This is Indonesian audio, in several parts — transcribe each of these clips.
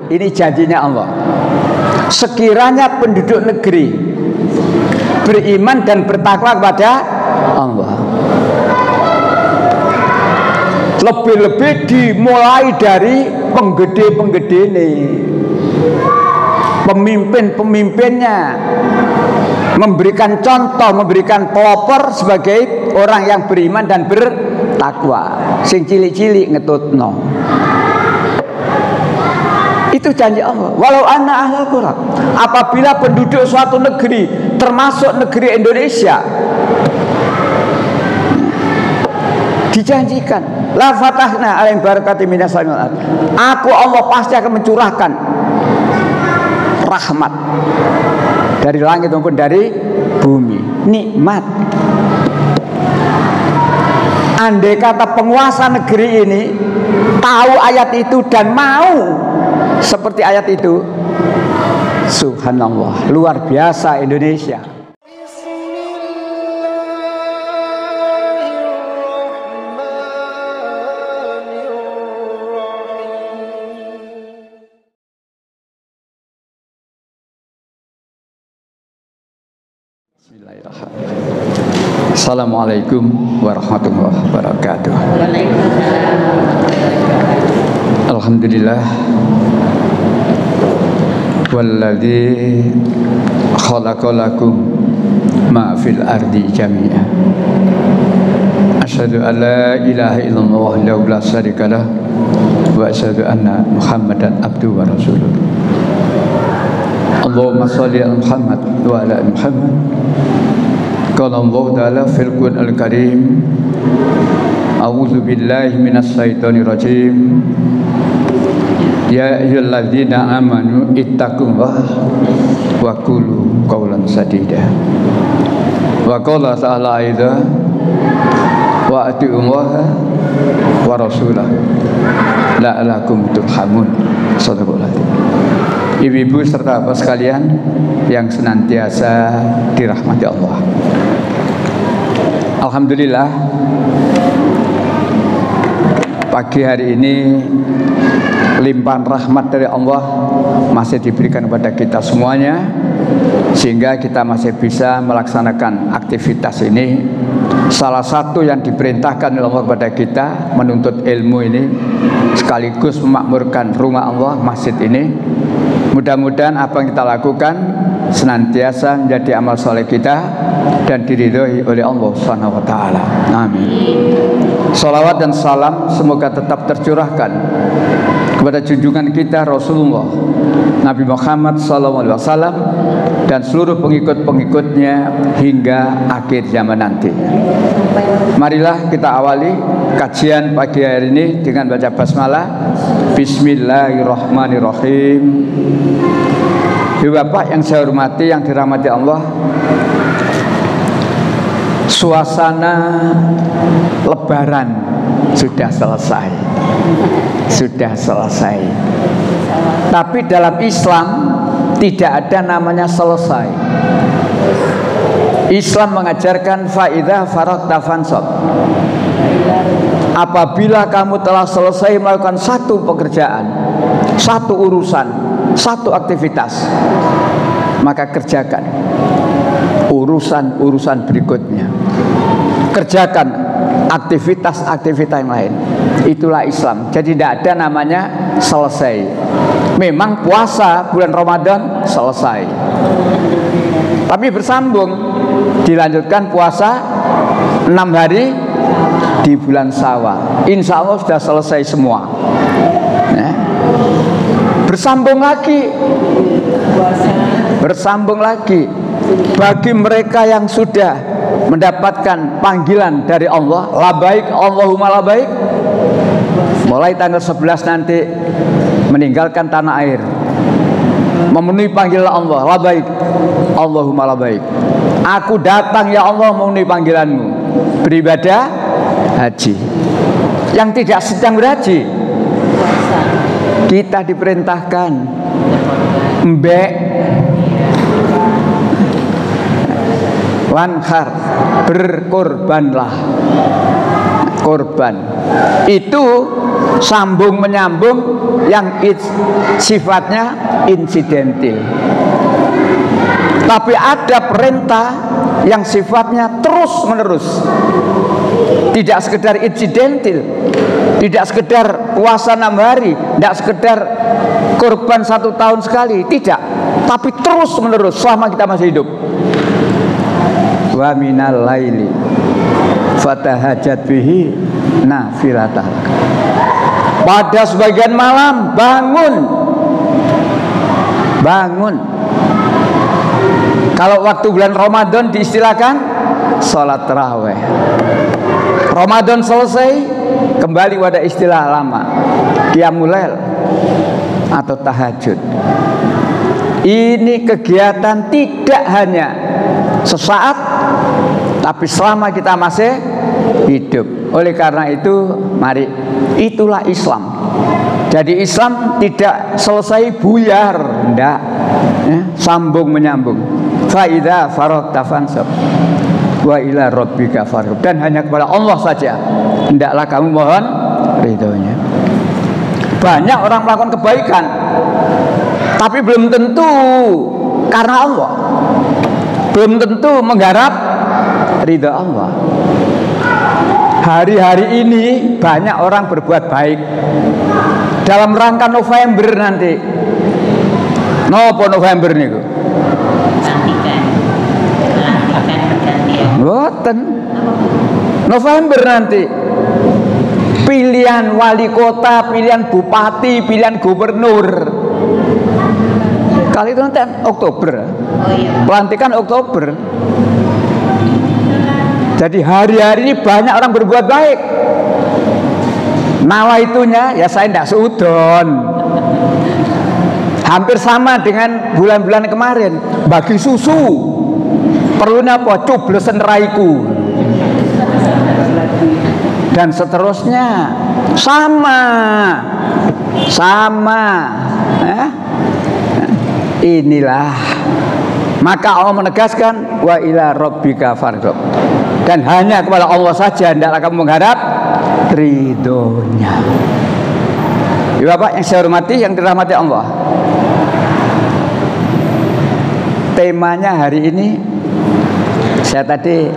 Ini janjinya Allah. Sekiranya penduduk negeri beriman dan bertakwa kepada Allah, lebih-lebih dimulai dari penggede-penggede ini, pemimpin-pemimpinnya, memberikan contoh, memberikan pelopor sebagai orang yang beriman dan bertakwa. Sing cilik-cilik ngetutno. Itu janji Allah. Walau anna ahlal qura, apabila penduduk suatu negeri, termasuk negeri Indonesia, dijanjikan la fatahna alaihim barakatim minas samai wal ardh, aku Allah pasti akan mencurahkan rahmat dari langit maupun dari bumi, nikmat. Andai kata penguasa negeri ini tahu ayat itu dan mau seperti ayat itu, subhanallah, luar biasa Indonesia. Assalamualaikum warahmatullahi wabarakatuh. Alhamdulillah, walladzi khalaqalakum ma fil ardi jami'a. Asyhadu an la ilaha illallah wahdahu la syarikalah wa asyhadu anna Muhammadan abduhu wa rasuluh. Allahumma shalli ala Muhammad wa ala ali Muhammad. Qala Allah Ta'ala fil Qur'anil Karim, a'udzu billahi minas syaitonir rajim. Ya ayyuhalladzina amanu ittaqullaha wa qulu qawlan sadida. Wa qala ta'ala aidha wa atiullaha wa rasulahu la'allakum turhamun. Shadaqallahu. Ibu-ibu serta bapak sekalian yang senantiasa dirahmati Allah, alhamdulillah, pagi hari ini limpahan rahmat dari Allah masih diberikan kepada kita semuanya, sehingga kita masih bisa melaksanakan aktivitas ini. Salah satu yang diperintahkan oleh Allah kepada kita menuntut ilmu ini, sekaligus memakmurkan rumah Allah, masjid ini. Mudah-mudahan apa yang kita lakukan senantiasa menjadi amal soleh kita dan diridhoi oleh Allah Subhanahu wa Ta'ala. Amin. Salawat dan salam semoga tetap tercurahkan kepada junjungan kita Rasulullah Nabi Muhammad SAW dan seluruh pengikut-pengikutnya hingga akhir zaman nanti. Marilah kita awali kajian pagi hari ini dengan baca basmalah. Bismillahirrahmanirrahim. Ibu bapak yang saya hormati, yang dirahmati Allah, suasana Lebaran sudah selesai. Sudah selesai. Tapi dalam Islam tidak ada namanya selesai. Islam mengajarkan faidah faragta fansab. Apabila kamu telah selesai melakukan satu pekerjaan, satu urusan, satu aktivitas, maka kerjakan urusan-urusan berikutnya. Kerjakan aktivitas-aktivitas yang lain. Itulah Islam. Jadi tidak ada namanya selesai. Memang puasa bulan Ramadan selesai, tapi bersambung, dilanjutkan puasa 6 hari di bulan Syawal. Insya Allah sudah selesai semua. Bersambung lagi, bersambung lagi. Bagi mereka yang sudah mendapatkan panggilan dari Allah, labaik Allahumma labaik, mulai tanggal 11 nanti meninggalkan tanah air, memenuhi panggilan Allah, labaik Allahumma labaik, aku datang ya Allah memenuhi panggilanmu, beribadah haji. Yang tidak sedang berhaji, kita diperintahkan mbek wanhar, berkorbanlah. Kurban itu sambung menyambung yang sifatnya insidentil. Tapi ada perintah yang sifatnya terus menerus, tidak sekedar insidentil, tidak sekedar puasa 6 hari, tidak sekedar kurban 1 tahun sekali, tidak, tapi terus menerus selama kita masih hidup. Wa minal laili fatahajat bihi nafilatan. Pada sebagian malam bangun. Kalau waktu bulan Ramadan diistilahkan sholat tarawih. Ramadan selesai, kembali pada istilah lama, qiyamul lail atau tahajud. Ini kegiatan tidak hanya sesaat, tapi selama kita masih hidup. Oleh karena itu, mari, itulah Islam. Jadi Islam tidak selesai buyar, enggak, ya, sambung menyambung. Fa idza faragta fansab wa ila rabbika farghab. Dan hanya kepada Allah saja hendaklah kamu mohon ridhonya. Banyak orang melakukan kebaikan, tapi belum tentu karena Allah, belum tentu mengharap ridha Allah. Hari-hari ini banyak orang berbuat baik dalam rangka November nanti. Nopo November niku? Boten. November nanti. Pilihan wali kota, pilihan bupati, pilihan gubernur. Kali itu nanti Oktober. Pelantikan Oktober. Jadi hari-hari ini banyak orang berbuat baik. Nawaitunya ya saya tidak seudon. Hampir sama dengan bulan-bulan kemarin. Bagi susu. Perlunya apa? Cublesen raiku. Dan seterusnya. Sama. Inilah. Maka Allah menegaskan wa ila rabbika farghab. Dan hanya kepada Allah saja hendaklah kamu mengharap ridhonya. Ya Bapak yang saya hormati, yang dirahmati Allah. Temanya hari ini, saya tadi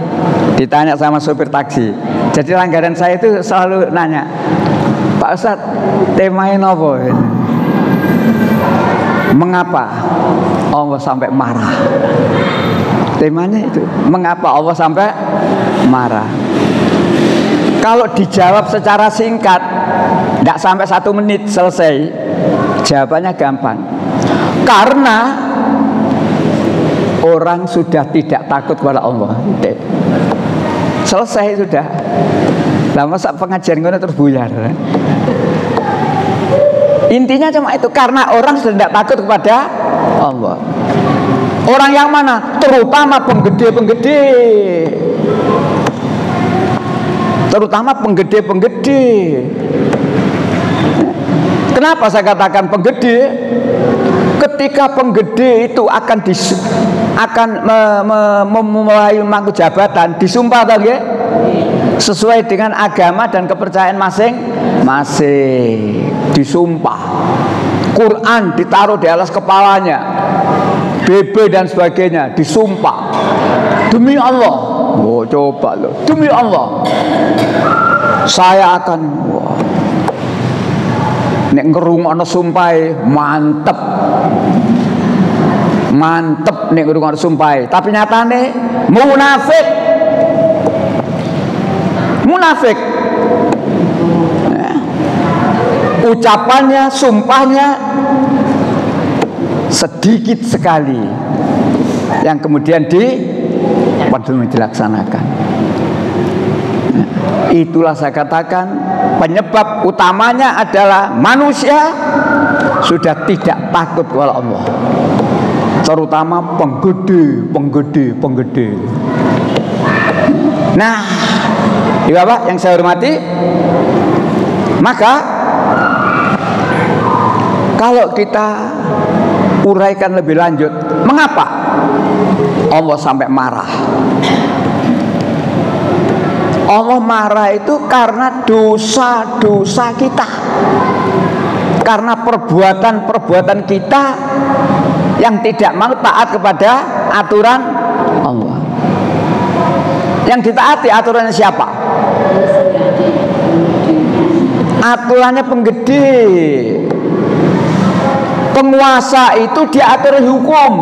ditanya sama sopir taksi. Jadi langganan saya itu selalu nanya, Pak Ustadz, temanya apa? Mengapa Allah sampai marah? Temanya itu, mengapa Allah sampai marah? Kalau dijawab secara singkat, tidak sampai 1 menit selesai. Jawabannya gampang. Karena orang sudah tidak takut kepada Allah. Selesai sudah. Lah masa pengajian ngono terus buyar. Intinya cuma itu, karena orang sudah tidak takut kepada Allah. Orang yang mana? Terutama penggede-penggede. Terutama penggede-penggede. Kenapa saya katakan penggede? Ketika penggede itu akan memulai mangku jabatan, disumpah atau enggak? Sesuai dengan agama dan kepercayaan masing-masing. Disumpah. Quran ditaruh di atas kepalanya, BB dan sebagainya, disumpah. Demi Allah. Oh, coba loh. Demi Allah. Saya akan nek ngrungokno sumpahe mantep. Mantep nek ngrungokno sumpahe, tapi nyatane munafik. Munafik. Ucapannya, sumpahnya sedikit sekali yang kemudian dilaksanakan. Itulah saya katakan penyebab utamanya adalah manusia sudah tidak takut kepada Allah, terutama penggede. Nah, Bapak yang saya hormati, maka kalau kita uraikan lebih lanjut, mengapa Allah sampai marah? Allah marah itu karena dosa-dosa kita, karena perbuatan-perbuatan kita yang tidak mau taat kepada aturan Allah. Yang ditaati aturannya siapa? Aturannya penggede. Penguasa itu diatur hukum.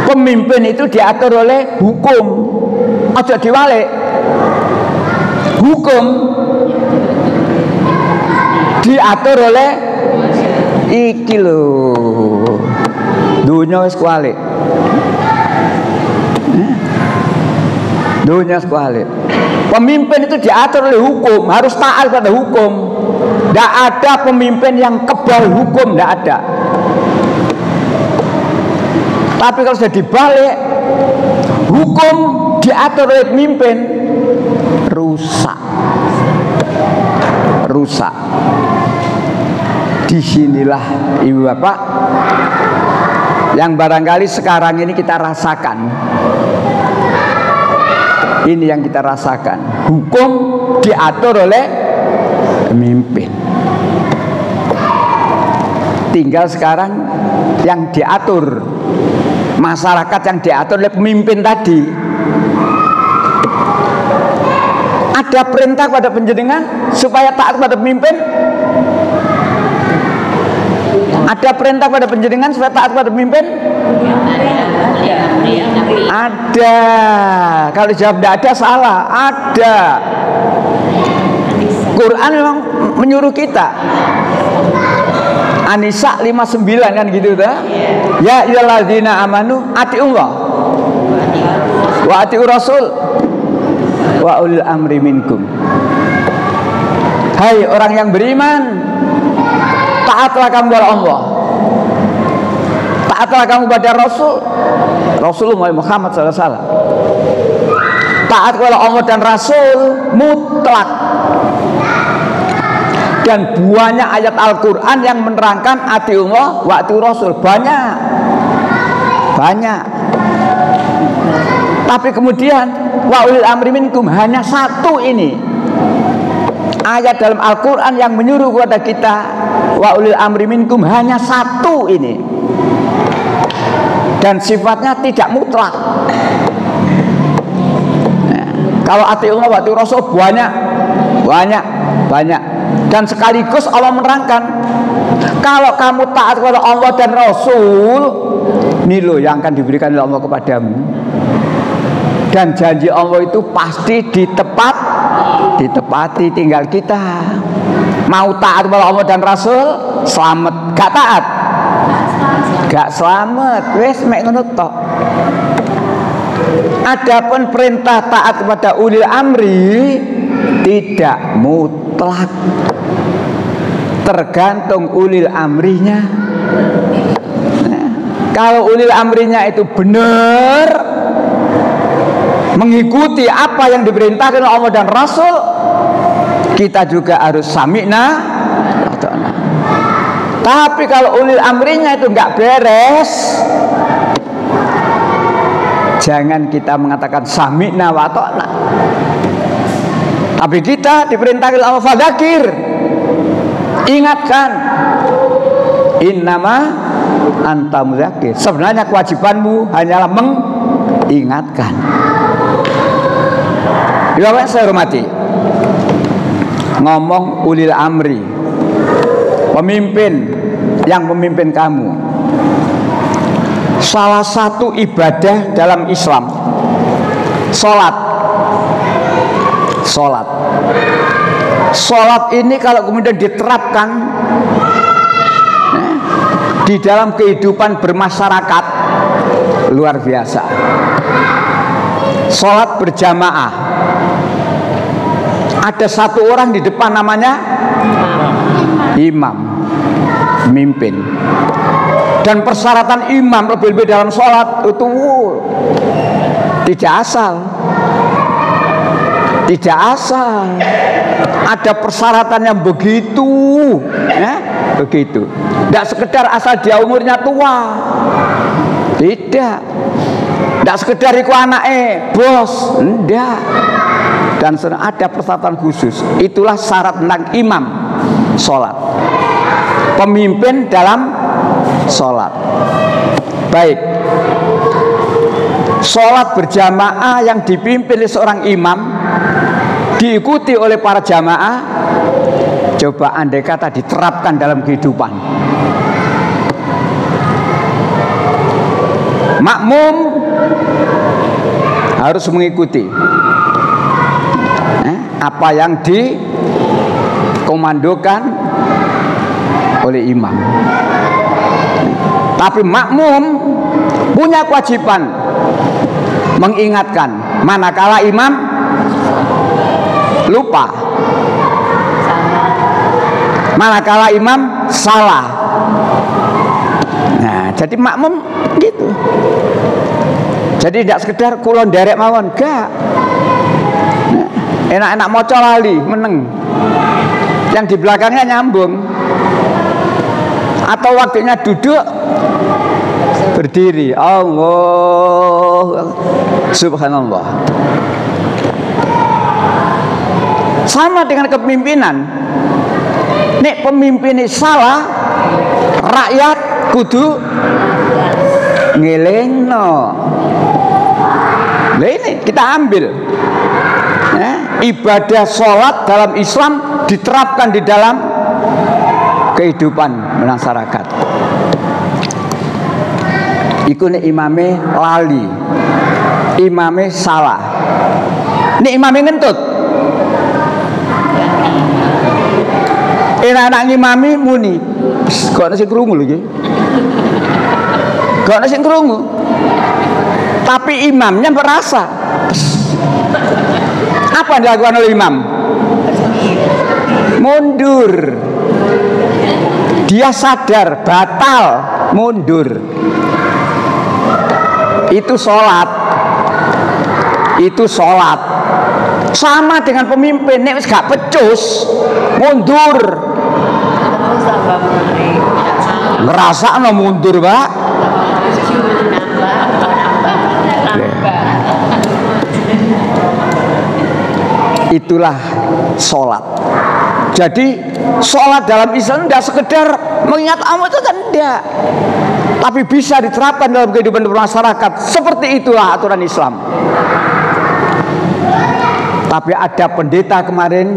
Pemimpin itu diatur oleh hukum. Aja diwalik. Hukum diatur oleh iki lho. Dunia wis kualik. Dunia kualik. Pemimpin itu diatur oleh hukum, harus taat pada hukum. Tidak ada pemimpin yang kebal hukum, tidak ada. Tapi kalau sudah dibalik, hukum diatur oleh pemimpin, rusak. Rusak. Disinilah ibu bapak yang barangkali sekarang ini kita rasakan. Ini yang kita rasakan. Hukum diatur oleh pemimpin. Tinggal sekarang yang diatur, masyarakat yang diatur oleh pemimpin tadi. Ada perintah pada penjenengan supaya taat pada pemimpin? Ada perintah pada penjenengan supaya taat pada pemimpin? Ada. Kalau jawab tidak ada, salah. Ada. Quran memang menyuruh kita. An-Nisa 59 kan gitu dah. Ya ayyuhalladzina amanu atiullah wa atiur rasul wa ulil amri minkum. Hai orang yang beriman, taatlah kamu kepada Allah, taatlah kamu pada Rasulullah Muhammad SAW. Taat kepada Allah dan Rasul mutlak. Dan banyak ayat Al-Quran yang menerangkan atiullah wa atiur rasul. Banyak. Tapi kemudian wa ulil amri minkum, hanya satu ini ayat dalam Al-Quran yang menyuruh kepada kita wa ulil amri minkum, hanya satu ini. Dan sifatnya tidak mutlak. Nah, kalau atiullah wa atiur rasul banyak. Dan sekaligus Allah menerangkan, kalau kamu taat kepada Allah dan Rasul, ini loh yang akan diberikan oleh Allah kepadamu. Dan janji Allah itu pasti ditepati, tinggal kita mau taat kepada Allah dan Rasul, selamat. Gak taat, gak selamat. Wes mek ngono tok. Adapun perintah taat kepada ulil amri tidak mutlak, tergantung ulil amrinya. Nah, kalau ulil amrinya itu benar mengikuti apa yang diperintahkan oleh Allah dan Rasul, kita juga harus sami'na wa ta'na. Tapi kalau ulil amrinya itu nggak beres, jangan kita mengatakan sami'na wa ta'na. Tapi kita diperintahkan oleh Allah, fadzakir, ingatkan, innama anta mudzakir. Sebenarnya kewajibanmu hanyalah mengingatkan. Bapak saya hormati, ngomong ulil amri, pemimpin yang memimpin kamu, salah satu ibadah dalam Islam Sholat ini kalau kemudian diterapkan di dalam kehidupan bermasyarakat, luar biasa. Sholat berjamaah, ada satu orang di depan namanya imam, mimpin. Dan persyaratan imam lebih-lebih dalam sholat itu tidak asal. Ada persyaratan yang begitu, begitu. Tidak sekedar asal dia umurnya tua, tidak. Tidak sekedar iku anake bos, enggak. Dan ada persyaratan khusus. Itulah syarat tentang imam sholat, pemimpin dalam sholat. Baik, sholat berjamaah yang dipimpin oleh seorang imam, diikuti oleh para jamaah. Coba andai kata diterapkan dalam kehidupan, makmum harus mengikuti apa yang dikomandokan oleh imam. Tapi makmum punya kewajiban mengingatkan manakala imam lupa, manakala imam salah. Nah, jadi makmum gitu. Jadi tidak sekedar kulon derek mawon, gak. Enak-enak moco lali meneng, yang di belakangnya nyambung. Atau waktunya duduk berdiri. Allah subhanallah. Sama dengan kepemimpinan. Nek pemimpin salah, rakyat kudu ngelengno. Nah ini kita ambil ibadah sholat dalam Islam diterapkan di dalam kehidupan masyarakat. Iku nek imame lali, imame salah, nek imame ngentut, enak-enak ngimami muni, kok nasi krungu lagi, kok nasi krungu, tapi imamnya merasa. Apa yang dilakukan oleh imam? Mundur. Dia sadar batal, mundur. Itu sholat. Itu sholat. Sama dengan pemimpin, nek wis gak pecus, mundur. Ngerasakno mundur, Pak. Itulah sholat. Jadi sholat dalam Islam tidak sekedar mengingat Allah itu tidak, tapi bisa diterapkan dalam kehidupan masyarakat. Seperti itulah aturan Islam. Tapi ada pendeta kemarin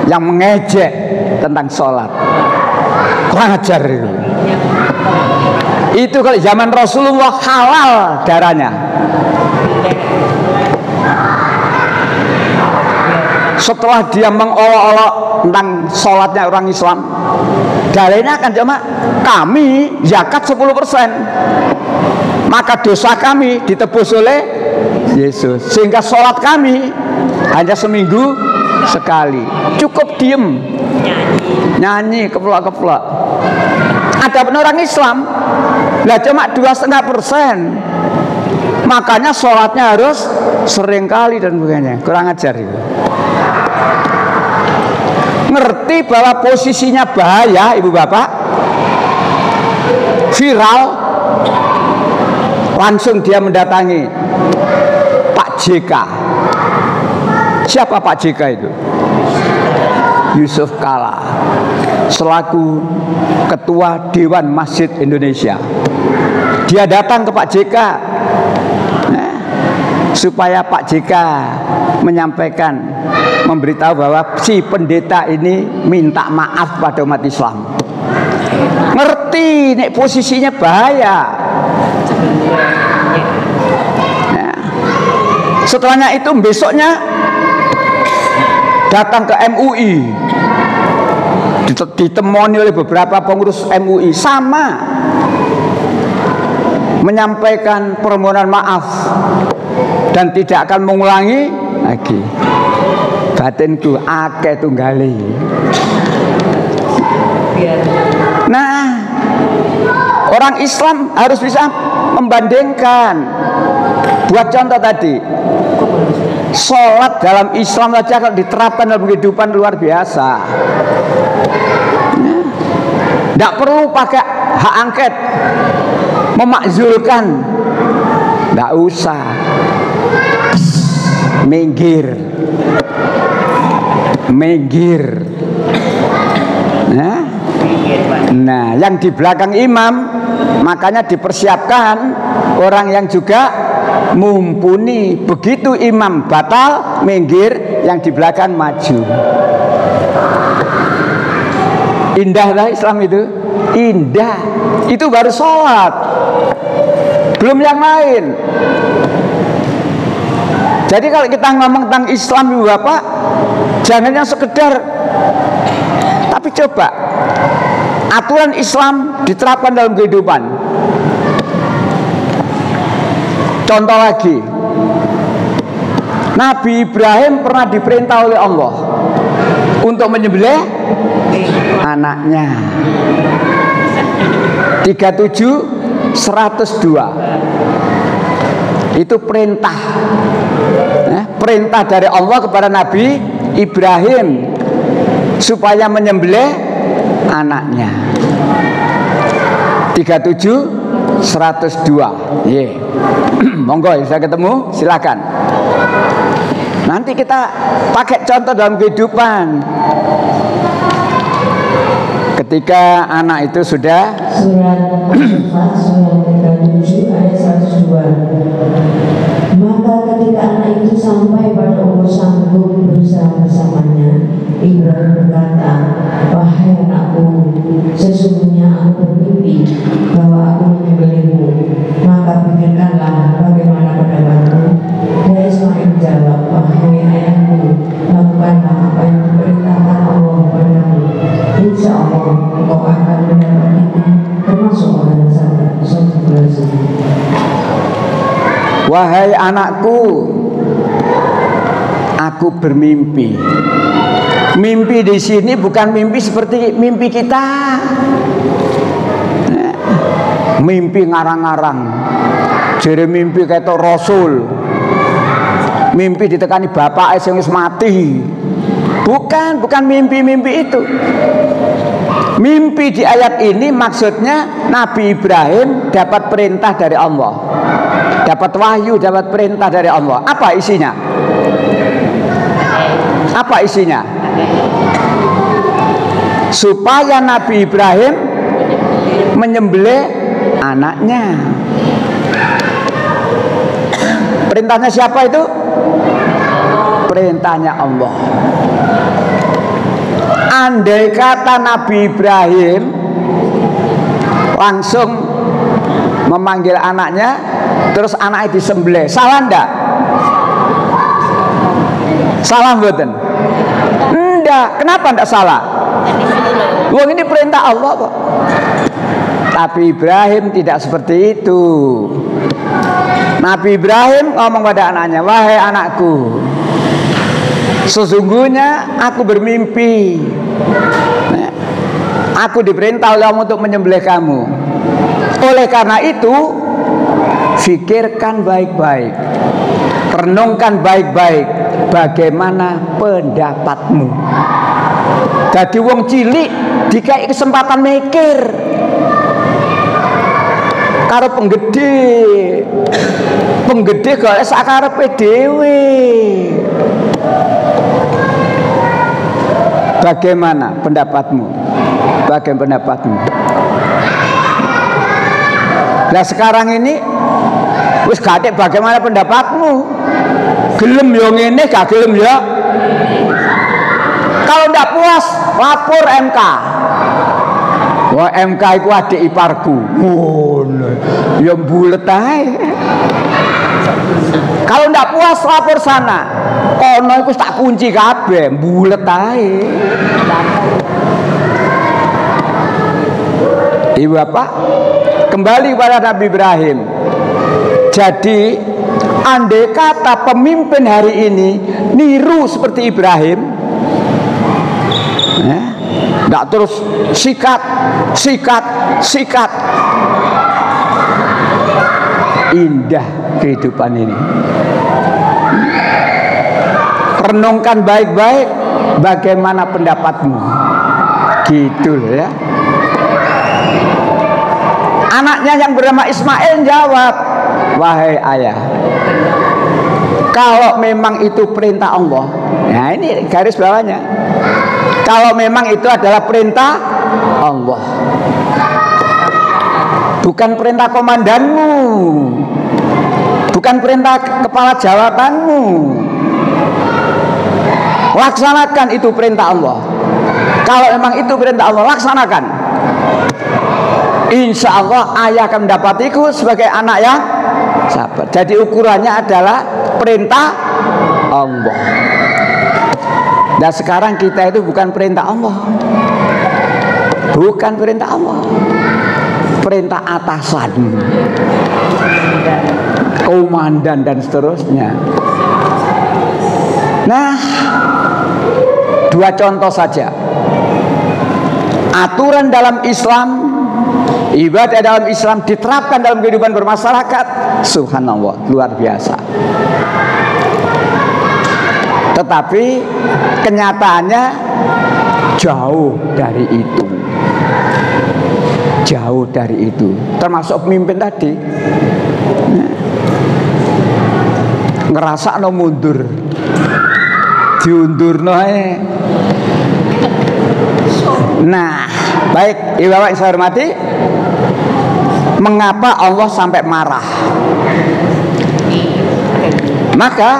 yang mengejek tentang sholat, kurang ajar itu. Itu kalau zaman Rasulullah halal darahnya. Setelah dia mengolok-olok tentang sholatnya orang Islam, dalilnya akan cuma kami zakat 10%, maka dosa kami ditebus oleh Yesus, sehingga sholat kami hanya seminggu sekali. Cukup diem, nyanyi keplok-keplok. Ada orang Islam lah cuma 2,5%, makanya sholatnya harus sering kali dan sebagainya. Kurang ajar itu. Ngerti bahwa posisinya bahaya, ibu bapak, viral, langsung dia mendatangi Pak JK. Siapa Pak JK itu? Yusuf Kala, selaku Ketua Dewan Masjid Indonesia. Dia datang ke Pak JK supaya Pak JK menyampaikan, memberitahu bahwa si pendeta ini minta maaf pada umat Islam. Ngerti nek posisinya bahaya. Setelahnya itu besoknya datang ke MUI, ditemani oleh beberapa pengurus MUI, sama menyampaikan permohonan maaf dan tidak akan mengulangi lagi. Batinku akeh tunggale. Nah, orang Islam harus bisa membandingkan. Buat contoh tadi, sholat dalam Islam saja kalau diterapkan dalam kehidupan luar biasa. Tidak perlu pakai hak angket memakzulkan Nggak usah. Minggir. Minggir. Nah, yang di belakang imam makanya dipersiapkan orang yang juga mumpuni. Begitu imam batal, minggir, yang di belakang maju. Indah lah Islam itu. Indah. Itu baru sholat, belum yang lain. Jadi kalau kita ngomong tentang Islam, Ibu Bapak, jangan yang sekedar, tapi coba aturan Islam diterapkan dalam kehidupan. Contoh lagi, Nabi Ibrahim pernah diperintah oleh Allah untuk menyembelih anaknya. 37 102 itu perintah, perintah dari Allah kepada Nabi Ibrahim supaya menyembelih anaknya. 37 102. Monggo bisa ketemu, silakan. Nanti kita pakai contoh dalam kehidupan. Ketika anak itu sudah surat Al-Fatihah surat 37 ayat 102. Maka ketika anak itu sampai pada umur sanggup berusaha bersamanya, Ibrahim berkata, wahai anakku, sesungguhnya aku bermimpi bahwa aku menyembelihmu. Maka pikirkanlah bagaimana pendapatmu. Dan Ismail menjawab, wahai ayahku, lakukanlah apa yang diperintahkan Allah padamu. Insya Allah engkau akan mendapat itu, termasuk orang yang sabar. Wahai anakku, aku bermimpi. Mimpi di sini bukan mimpi seperti mimpi kita. Mimpi ngarang-ngarang. Jadi mimpi kayak Rasul. Mimpi ditekani bapak yang mati. Bukan mimpi-mimpi itu. Mimpi di ayat ini maksudnya Nabi Ibrahim dapat perintah dari Allah, dapat wahyu, dapat perintah dari Allah. Apa isinya? Apa isinya? Supaya Nabi Ibrahim menyembelih anaknya. Perintahnya siapa itu? Perintahnya Allah. Andai kata Nabi Ibrahim langsung memanggil anaknya, terus anaknya disembelih, salah enggak? Salah mboten? Enggak. Kenapa enggak salah? Wong ini perintah Allah kok. Tapi Ibrahim tidak seperti itu. Nabi Ibrahim ngomong pada anaknya, wahai anakku, sesungguhnya aku bermimpi, aku diperintah oleh Allah untuk menyembelih kamu. Oleh karena itu, fikirkan baik-baik, renungkan baik-baik, bagaimana pendapatmu. Jadi wong cilik dikai kesempatan mikir karo penggede golek sakarepe dhewe. Bagaimana pendapatmu? Bagaimana pendapatmu? Nah sekarang ini wis gatek bagaimana pendapatmu? Gelem yo ngene, gak gelem ya. Kalau ndak puas lapor MK. Wah MK iku adik iparku. Ngono. Ya bulet ae. Kalau ndak puas lapor sana. Kono iku tak kunci kabeh, bulet ae. Ibu Bapak, kembali kepada Nabi Ibrahim. Jadi andai kata pemimpin hari ini niru seperti Ibrahim, nggak terus sikat, indah kehidupan ini. Renungkan baik-baik, bagaimana pendapatmu, gitu ya. Anaknya yang bernama Ismail jawab, wahai ayah. Kalau memang itu perintah Allah, nah ini garis bawahnya. Kalau memang itu adalah perintah Allah, bukan perintah komandanmu, bukan perintah kepala jawatanmu, laksanakan itu perintah Allah. Kalau memang itu perintah Allah, laksanakan. Insya Allah ayah akan mendapatiku sebagai anak yang sabar. Jadi ukurannya adalah perintah Allah. Dan sekarang kita itu bukan perintah Allah, bukan perintah Allah, perintah atasan, komandan dan seterusnya. Nah, dua contoh saja. Aturan dalam Islam, ibadah dalam Islam diterapkan dalam kehidupan bermasyarakat, subhanallah, luar biasa. Tetapi kenyataannya jauh dari itu, jauh dari itu. Termasuk pemimpin tadi, ngerasa no mundur, diundur no. Nah, baik, ibu bapak yang saya hormati, mengapa Allah sampai marah? Maka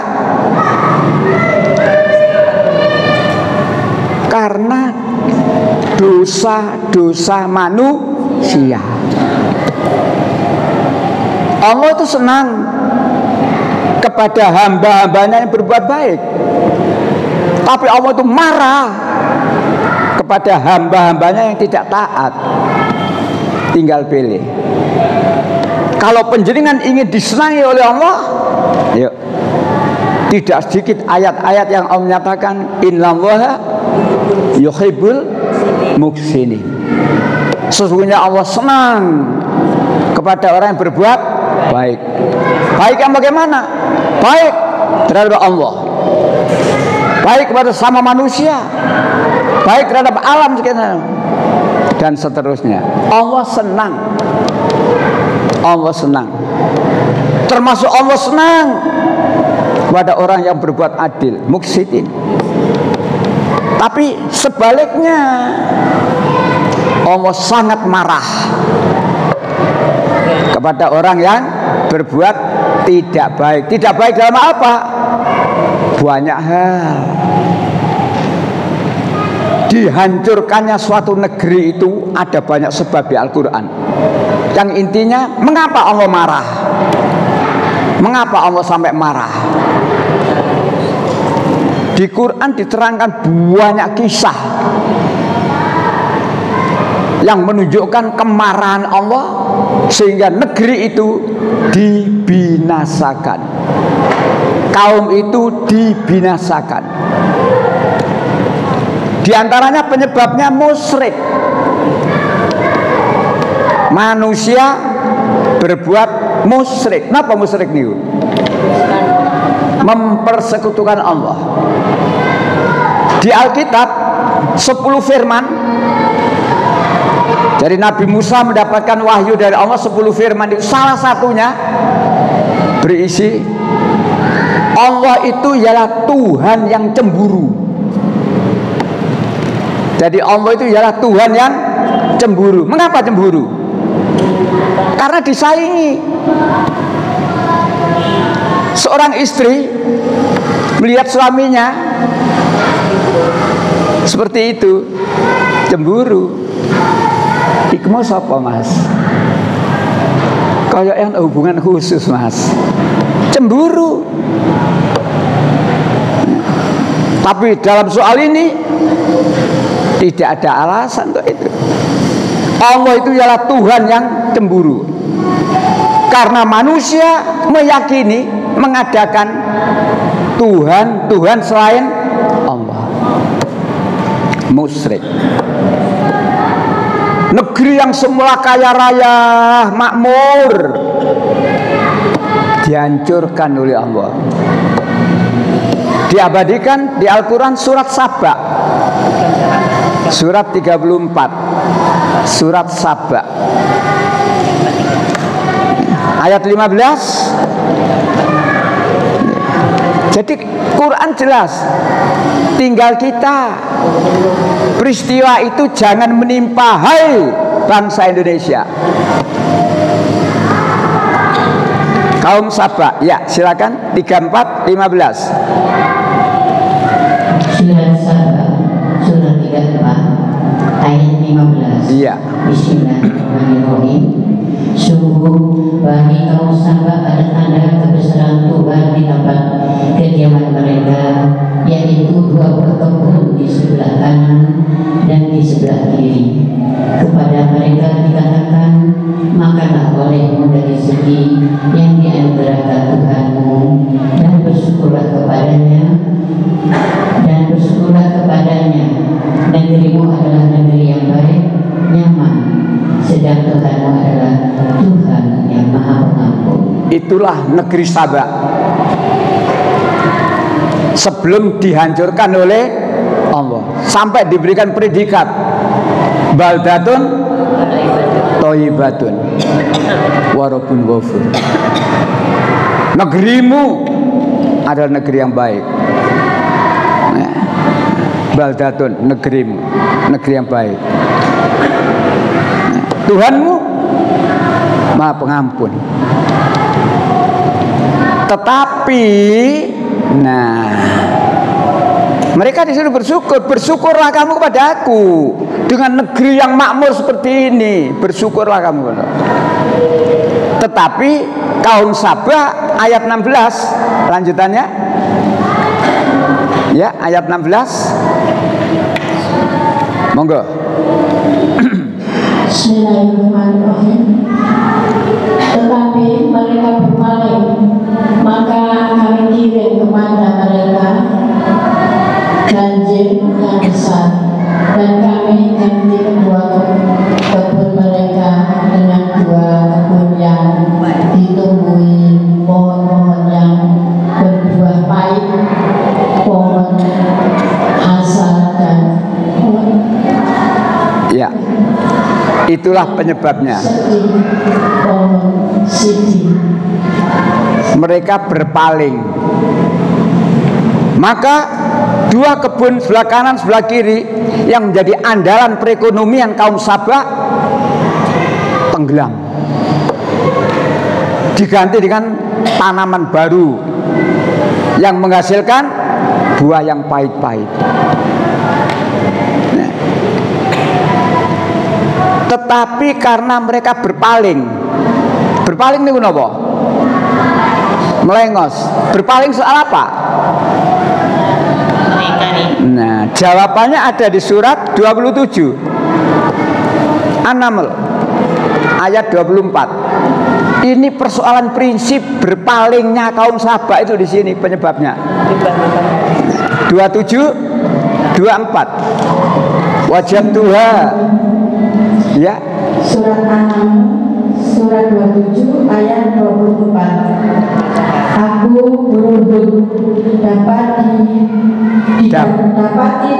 karena dosa-dosa manusia. Allah itu senang kepada hamba-hambanya yang berbuat baik, tapi Allah itu marah kepada hamba-hambanya yang tidak taat. Tinggal pilih. Kalau penjenengan ingin disenangi oleh Allah, yuk. Tidak sedikit ayat-ayat yang Allah menyatakan innallaha yuhibbul muhsinin. Sesungguhnya Allah senang kepada orang yang berbuat baik. Baik yang bagaimana? Baik terhadap Allah, baik kepada sama manusia, baik terhadap alam sekitar, dan seterusnya. Allah senang. Allah senang. Termasuk Allah senang kepada orang yang berbuat adil, muqsitin. Tapi sebaliknya Allah sangat marah kepada orang yang berbuat tidak baik. Tidak baik dalam apa? Banyak hal. Dihancurkannya suatu negeri itu ada banyak sebab di Al-Quran. Yang intinya, mengapa Allah marah? Mengapa Allah sampai marah? Di Quran diterangkan banyak kisah yang menunjukkan kemarahan Allah sehingga negeri itu dibinasakan, kaum itu dibinasakan. Di antaranya penyebabnya musyrik. Manusia berbuat musyrik. Kenapa musyrik nih? Mempersekutukan Allah. Di Alkitab 10 firman. Dari Nabi Musa mendapatkan wahyu dari Allah 10 firman itu salah satunya berisi Allah itu ialah Tuhan yang cemburu. Jadi Allah itu ialah Tuhan yang cemburu. Mengapa cemburu? Karena disaingi. Seorang istri melihat suaminya seperti itu, cemburu. Hikmah apa mas? Kayak yang hubungan khusus mas, cemburu. Tapi dalam soal ini tidak ada alasan untuk itu. Allah itu ialah Tuhan yang cemburu. Karena manusia meyakini mengadakan Tuhan selain Allah. Musyrik. Negeri yang semula kaya raya, makmur, dihancurkan oleh Allah. Diabadikan di Al-Quran surat Saba, surat 34, surat Saba ayat 15. Jadi Quran jelas, tinggal kita. Peristiwa itu jangan menimpa hai bangsa Indonesia. Kaum Sabah, ya silakan 34, 15. Surat Sabah, surat 34, ayat 15. Iya. Bismillahirrahmanirrahim. Sungguh bagi kaum Sabah ada tanda kebesaran Tuhan di tempat kediaman mereka, yaitu 2 buah kebun di sebelah kanan dan di sebelah kiri. Kepada mereka dikatakan, makanlah olehmu dari segi yang dianugerahkan Tuhanmu, dan bersyukurlah kepadanya, negerimu adalah negeri yang baik, nyaman, sedang Tuhanmu adalah Tuhan yang Maha Pengampun. Itulah negeri Sabah sebelum dihancurkan oleh Allah, sampai diberikan predikat baldatun thayyibatun wa rabbun ghafur. Negerimu adalah negeri yang baik. Baldatun, negerimu, negeri yang baik. Tuhanmu Maha Pengampun. Tetapi mereka disuruh bersyukur. Bersyukurlah kamu kepada aku dengan negeri yang makmur seperti ini. Bersyukurlah kamu. Tetapi kaum Sabah ayat 16 lanjutannya. Ya, ayat 16. Monggo. Bismillahirrahmanirrahim. Tetapi mereka berpaling, maka kami kirim kepada mereka banjir yang besar, dan kami ganti kedua kebun mereka dengan 2 kebun yang ditumbuhi pohon-pohon yang berbuah pahit, pohon asal dan ya, itulah penyebabnya. Mereka berpaling, maka 2 kebun sebelah kanan sebelah kiri yang menjadi andalan perekonomian kaum Sabah tenggelam, diganti dengan tanaman baru yang menghasilkan buah yang pahit-pahit. Tetapi karena mereka berpaling nih napa? Melengos. Berpaling soal apa? Nah, jawabannya ada di surat 27 An-Naml ayat 24. Ini persoalan prinsip berpalingnya kaum Sabah itu di sini penyebabnya. 27 24. Wajah Tuhan. Ya. Surat An-Naml surat 27 ayat 24. Aku berunding dapati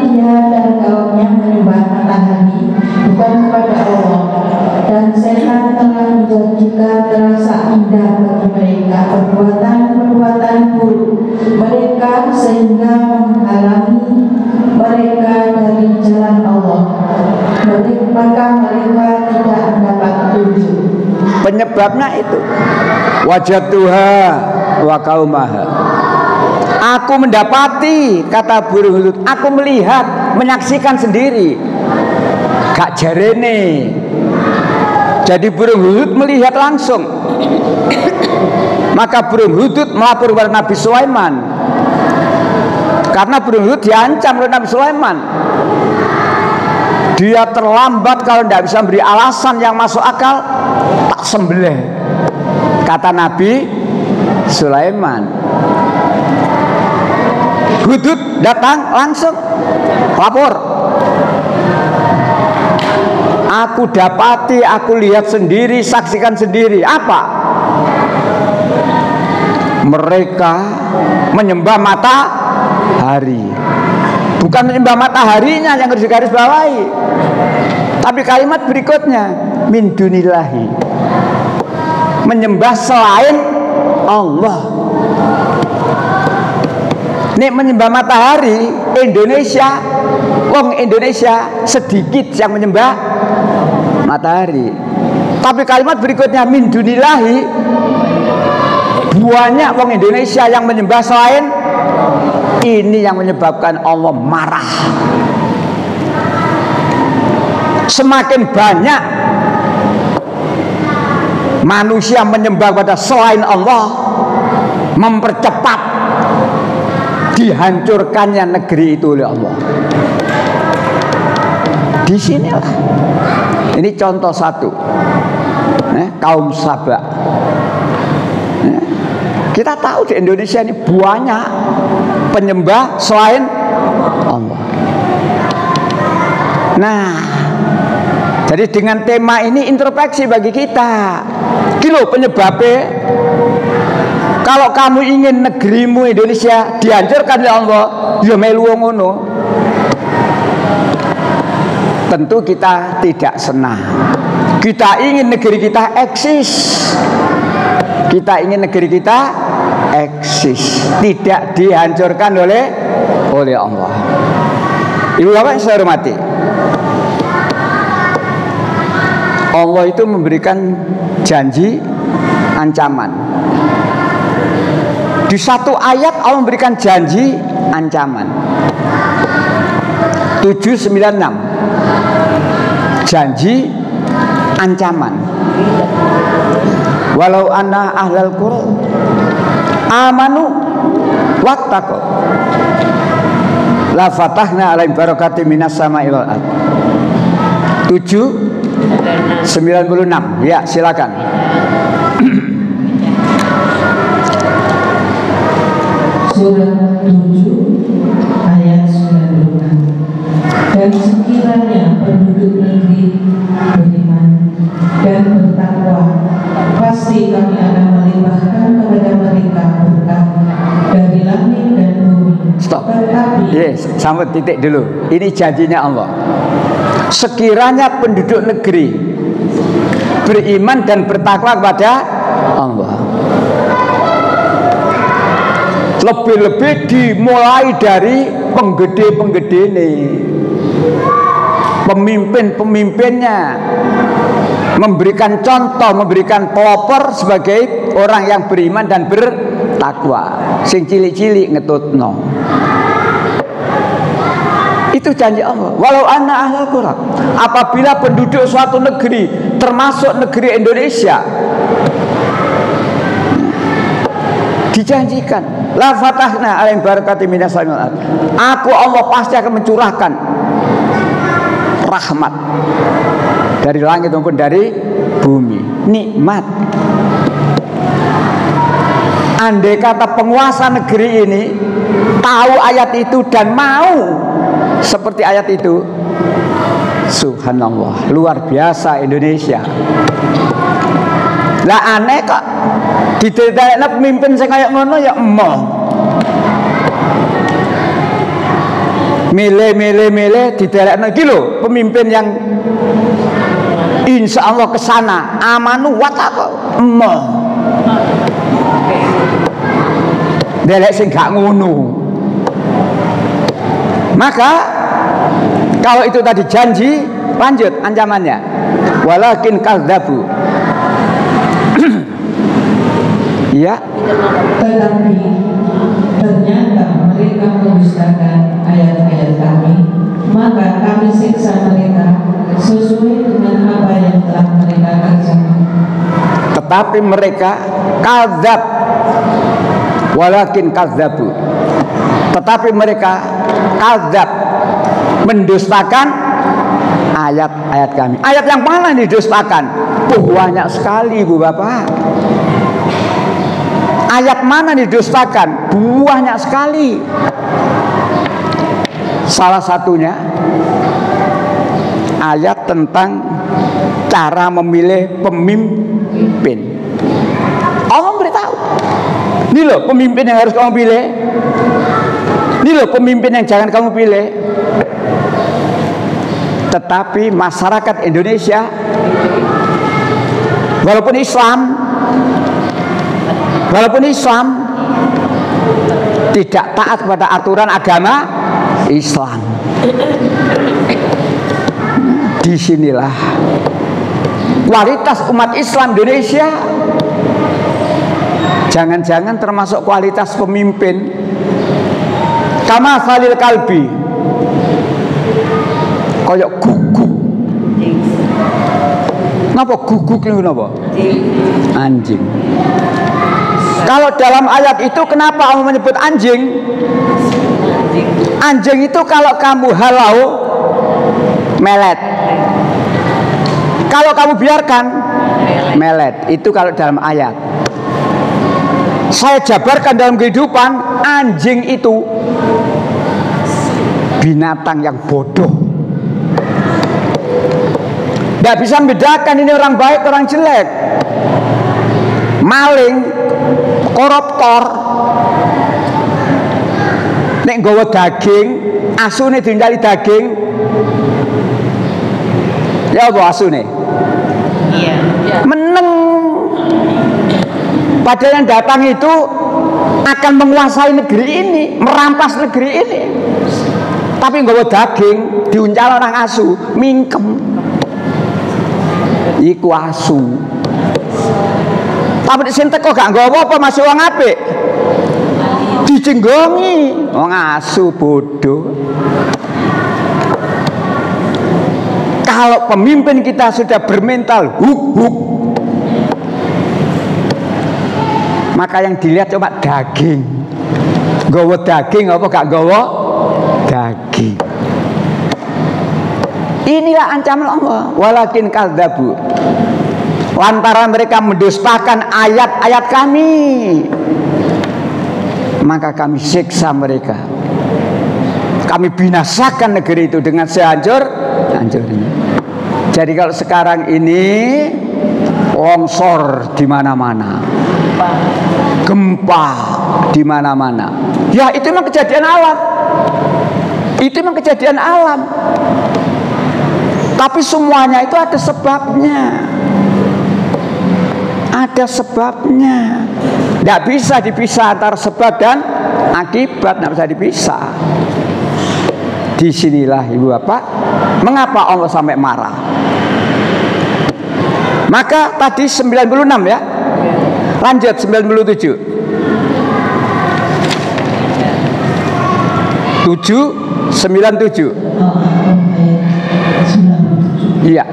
dia dan kaumnya menyembah matahari bukan kepada Allah, dan setan telah menjadikan terasa indah bagi mereka perbuatan buruk mereka sehingga menghalangi mereka dari jalan Allah. Maka mereka tidak mendapat petunjuk. Penyebabnya itu wajah Tuhan wa kaumaha. Aku mendapati, kata burung hudud, aku melihat, menyaksikan sendiri. Gak jarene. Jadi burung hudud melihat langsung. Maka burung hudud melapor kepada Nabi Sulaiman. Karena burung hudud diancam oleh Nabi Sulaiman. Dia terlambat, kalau tidak bisa beri alasan yang masuk akal, tak sembelih, kata Nabi Sulaiman. Hudud datang langsung lapor. Aku dapati, aku lihat sendiri, saksikan sendiri. Apa? Mereka menyembah matahari. Bukan menyembah mataharinya yang harus digarisbawahi, tapi kalimat berikutnya min dunillahi. menyembah selain Allah. Nek menyembah matahari, Indonesia, wong Indonesia sedikit yang menyembah matahari. Tapi kalimat berikutnya min dunillahi, banyak wong Indonesia yang menyembah selain. Ini yang menyebabkan Allah marah. Semakin banyak manusia menyembah pada selain Allah, mempercepat dihancurkannya negeri itu oleh Allah. Di sinilah. Ini contoh satu. Kaum Sabak. Kita tahu di Indonesia ini banyak penyembah selain Allah. Nah, jadi dengan tema ini introspeksi bagi kita. Kilo penyebabnya, kalau kamu ingin negerimu Indonesia dihancurkan oleh Allah, ya melu ngono. Tentu kita tidak senang. Kita ingin negeri kita eksis. Kita ingin negeri kita eksis, tidak dihancurkan oleh Allah. Ibu bapak saya hormati, Allah itu memberikan janji ancaman. Di satu ayat Allah memberikan janji ancaman 796, janji ancaman. Walau anna ahlal qura amanu wattaqu la fatahna alaihim barakatim minas sama'i wal ardh. 796. Ya, silakan. Surat 7 ayat 96. Dan sekiranya penduduk negeri beriman dan bertakwa, pasti kami akan melimpahkan kepada mereka berkah dari langit dan bumi. Stop. Tetapi Yes, sampai titik dulu. Ini janjinya Allah. Sekiranya penduduk negeri beriman dan bertakwa kepada Allah, lebih-lebih dimulai dari penggede-penggede ini, pemimpin-pemimpinnya, memberikan contoh, memberikan pelopor sebagai orang yang beriman dan bertakwa. Sing cilik-cilik ngetutno. Itu janji Allah. Walau anna ahlal qura, apabila penduduk suatu negeri, termasuk negeri Indonesia, dijanjikan la fatahna alaihim barakatim minas sama'i wal ardh, aku Allah pasti akan mencurahkan rahmat dari langit maupun dari bumi, nikmat. Andai kata penguasa negeri ini tahu ayat itu dan mau seperti ayat itu, subhanallah, luar biasa Indonesia. Lah aneh kok didadekno pemimpin sing kaya ngono ya emoh. Milih didadekno iki lho pemimpin yang insya Allah kesana amanu wattaqu, emoh. Delek sing gak ngono. Maka kalau itu tadi janji, lanjut ancamannya. Walakin kadzabu. Ya. tetapi ternyata mereka mendustakan ayat-ayat kami, maka kami siksa mereka sesuai dengan apa yang telah mereka kerjakan. Tetapi mereka kadzab, walakin kadzabu. Tetapi mereka kadzab, mendustakan ayat-ayat kami. Ayat yang mana didustakan? Banyak sekali, Bu Bapak. Ayat mana didustakan? Banyak sekali. Salah satunya ayat tentang cara memilih pemimpin. Allah beritahu, ini loh pemimpin yang harus kamu pilih, ini loh pemimpin yang jangan kamu pilih. Tetapi masyarakat Indonesia Walaupun Islam tidak taat pada aturan agama Islam. Disinilah kualitas umat Islam Indonesia. Jangan-jangan termasuk kualitas pemimpin kama salil kalbi, koyok guguk. Napa guguk niku napa? Anjing. Kalau dalam ayat itu kenapa Allah menyebut anjing? Anjing itu kalau kamu halau melet. Kalau kamu biarkan melet. Itu kalau dalam ayat. Saya jabarkan dalam kehidupan, anjing itu binatang yang bodoh. Tidak bisa membedakan ini orang baik, orang jelek. Maling, koruptor, nek nggawa daging, asune dincali daging. Ya apa asune? Iya. Meneng. Padahal yang datang itu akan menguasai negeri ini, merampas negeri ini. Tapi nggawa daging, diuncal orang asu, mingkem. Iku asu. Tapi sing teko gak nggawa apa masuk wong apik. Dijenggongi wong asu bodoh. Kalau pemimpin kita sudah bermental huk-huk, maka yang dilihat cuma daging. Nggawa daging apa gak nggawa daging. Inilah ancaman Allah. Walakin kadzabu, lantaran mereka mendustakan ayat-ayat kami, maka kami siksa mereka. Kami binasakan negeri itu dengan sehancur-hancurnya. Jadi kalau sekarang ini longsor di mana-mana, gempa di mana-mana, ya itu memang kejadian alam. Itu memang kejadian alam. Tapi semuanya itu ada sebabnya. Ada sebabnya. Tidak bisa dipisah antara sebab dan akibat. Tidak bisa dipisah. Disinilah ibu bapak, mengapa Allah sampai marah. Maka tadi 96 ya. Lanjut 97. 97. Iya.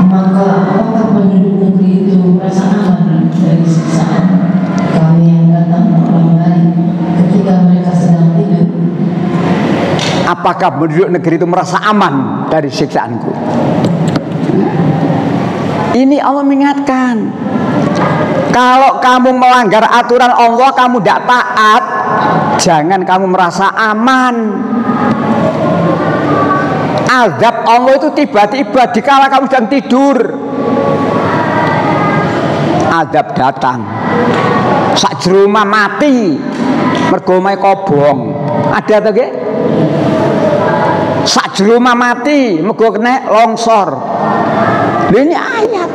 Maka apakah penduduk negeri itu merasa aman dari siksaan kami yang datang malam hari ketika mereka sedang tidur? Apakah penduduk negeri itu merasa aman dari siksaanku? Ini Allah mengingatkan. Kalau kamu melanggar aturan Allah, kamu tidak taat, jangan kamu merasa aman. Azab Allah itu tiba-tiba dikala kamu sedang tidur. Azab datang. Sak jerumah mati, mergo omahe kobong. Ada atau nggih? Sak jerumah mati, mergo kena longsor. Ini ayat.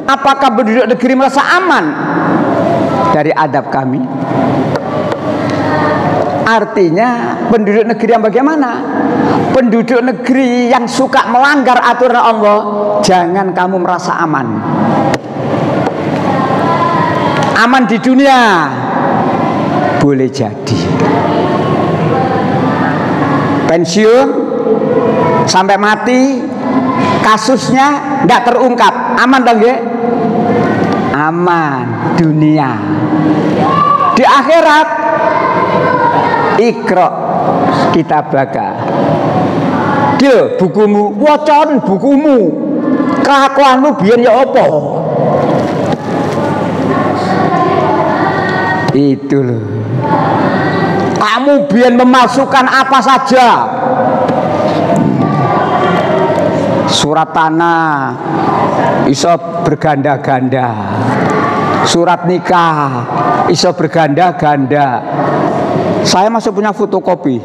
Apakah penduduk negeri merasa aman dari azab kami? Artinya penduduk negeri yang bagaimana? Penduduk negeri yang suka melanggar aturan Allah, jangan kamu merasa aman. Aman di dunia boleh jadi. Pensiun sampai mati, kasusnya tidak terungkap, aman dong ya? Aman dunia. Di akhirat, Iqra kitabaka. Dia bukumu, wacan bukumu. Kelakuanmu biyen ya apa? Itu loh. Kamu biyen memasukkan apa saja? Surat tanah iso berganda-ganda. Surat nikah iso berganda-ganda. Saya masih punya fotokopi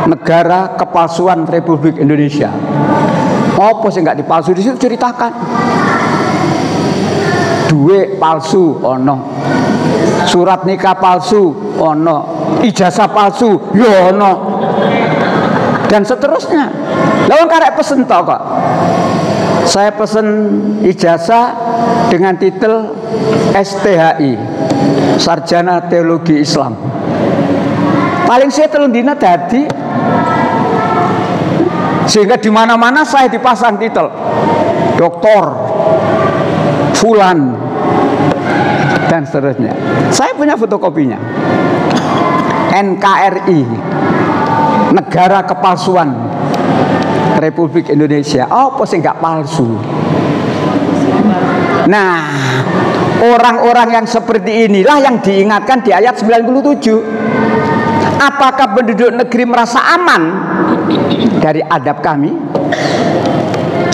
negara kepalsuan Republik Indonesia. Apa sih nggak dipalsu, di situ ceritakan. duit palsu ono, surat nikah palsu ono, ijazah palsu yo ono, dan seterusnya. Lawan karek pesen tok kok. Saya pesen ijazah dengan titel STHI, Sarjana Teologi Islam. Paling saya telung dina dadi, sehingga di mana-mana saya dipasang titel doktor Fulan dan seterusnya. Saya punya fotokopinya. NKRI, Negara Kepalsuan Republik Indonesia. Oh, sing gak palsu. Nah, orang-orang yang seperti inilah yang diingatkan di ayat 97. Apakah penduduk negeri merasa aman dari adab kami?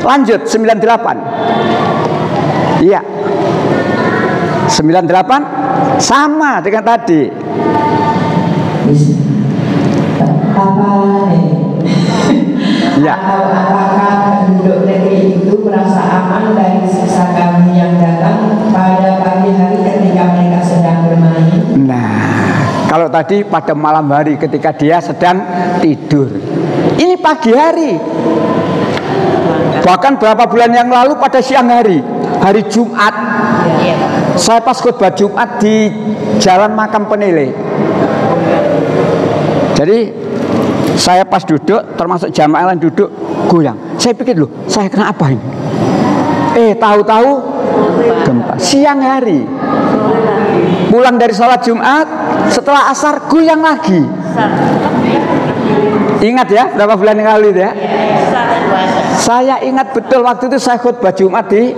Lanjut 98. Iya, 98 sama dengan tadi. Ya. Apakah penduduk negeri itu merasa aman dari siksa kami yang datang pada pagi hari ketika mereka sedang bermain? Nah, kalau tadi pada malam hari ketika dia sedang tidur, ini pagi hari. Bahkan berapa bulan yang lalu pada siang hari, hari Jumat, saya pas khutbah Jumat di Jalan Makam Penele. Jadi saya pas duduk, termasuk jamaah lain duduk, goyang. Saya pikir loh, saya kena apa ini? Tahu-tahu gempa. Siang hari, pulang dari sholat Jumat, setelah asar goyang lagi. Ingat ya, berapa bulan yang lalu ya? Saya ingat betul waktu itu saya khutbah Jumat di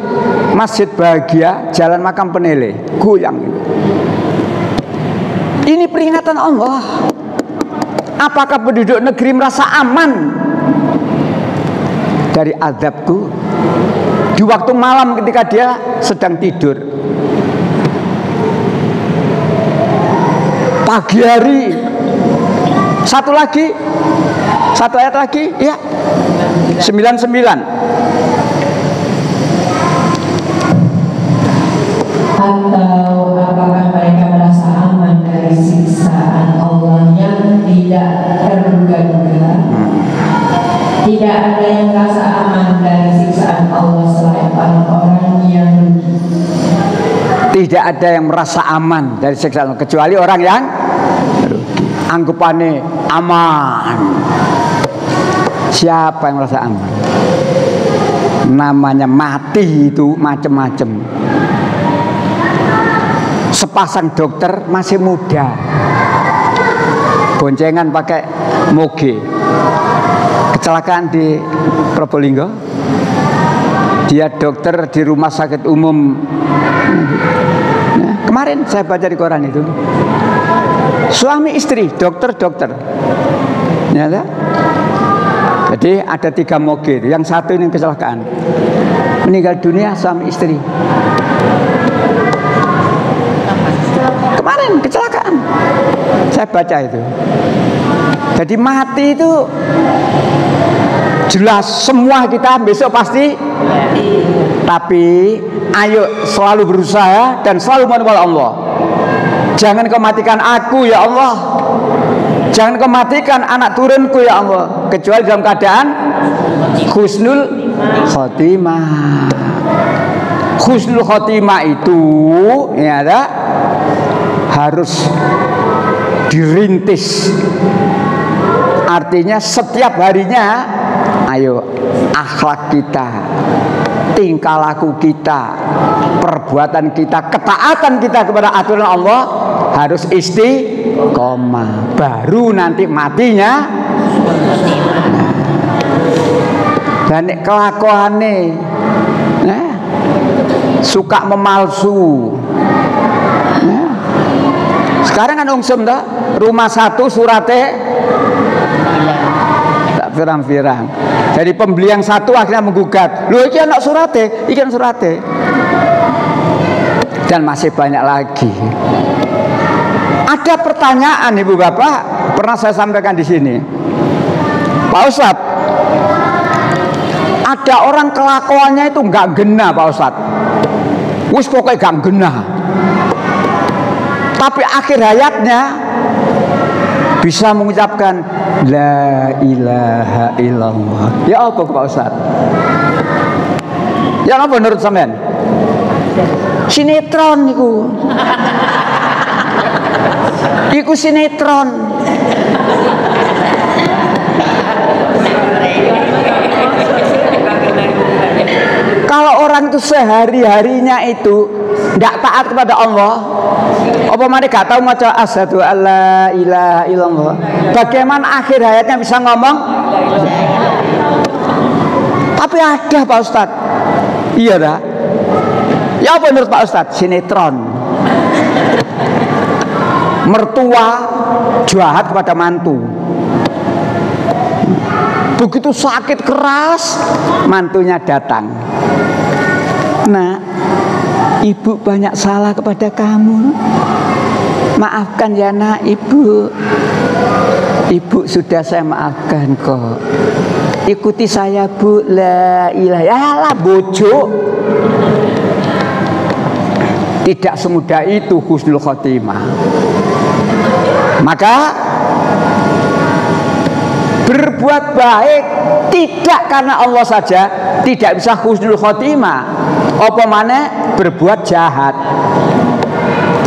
Masjid Bahagia, Jalan Makam Penele, goyang. Ini peringatan Allah. Apakah penduduk negeri merasa aman dari azabku di waktu malam ketika dia sedang tidur? Pagi hari. Satu ayat lagi, ya. 99. Atau apakah mereka merasa aman dari siksaan Allah yang tidak terduga-duga? Tidak ada yang merasa aman dari siksaan Allah selain orang-orang yang tidak ada yang merasa aman dari siksaan Allah kecuali orang yang anggapannya aman. Siapa yang merasa aman? Namanya mati itu macam-macam. Sepasang dokter masih muda, boncengan pakai moge, kecelakaan di Probolinggo. Dia dokter di rumah sakit umum. Nah, kemarin saya baca di koran itu, suami istri dokter. Ya, jadi ada 3 moge, yang satu ini kecelakaan, meninggal dunia suami istri. Kemarin kecelakaan, saya baca itu. Jadi mati itu jelas semua kita besok pasti. Tapi ayo selalu berusaha dan selalu menyembah Allah. Jangan kau matikan aku ya Allah. Jangan kau matikan anak turunku ya Allah, kecuali dalam keadaan husnul khotimah. Husnul khotimah itu ya ada harus dirintis. Artinya setiap harinya ayo akhlak kita, tingkah laku kita, perbuatan kita, ketaatan kita kepada aturan Allah harus istiqomah. Baru nanti matinya. Dan kelakuannya suka memalsu. Sekarang kan ungsum dah, rumah satu surate tak firang-firang. Jadi pembeli yang satu akhirnya menggugat, loh iki anak surate, iki anak surate. Dan masih banyak lagi. Ada pertanyaan ibu bapak, pernah saya sampaikan di sini, Pak Ustadz, ada orang kelakuannya itu nggak gena Pak Ustadz. Wis pokoknya gak genah. Tapi akhir hayatnya bisa mengucapkan la ilaha illallah. Ya apa Pak Ustaz? Ya apa menurut sampean? Sinetron niku. Iku sinetron. Kalau orang itu sehari-harinya itu tidak taat kepada Allah, apa mana gak tahu maca asyhadu alla ilaha illallah, bagaimana akhir hayatnya bisa ngomong? Tapi ada Pak Ustadz. Iya dah. Ya apa menurut Pak Ustadz? Sinetron. Mertua jahat kepada mantu. Begitu sakit keras, mantunya datang. Nak, ibu banyak salah kepada kamu. Maafkan ya nak, ibu. Ibu sudah saya maafkan kok. Ikuti saya bu, la ilaha illallah. Bojo. Tidak semudah itu husnul khotimah. Maka berbuat baik tidak karena Allah saja tidak bisa husnul khotimah. Apa mana berbuat jahat.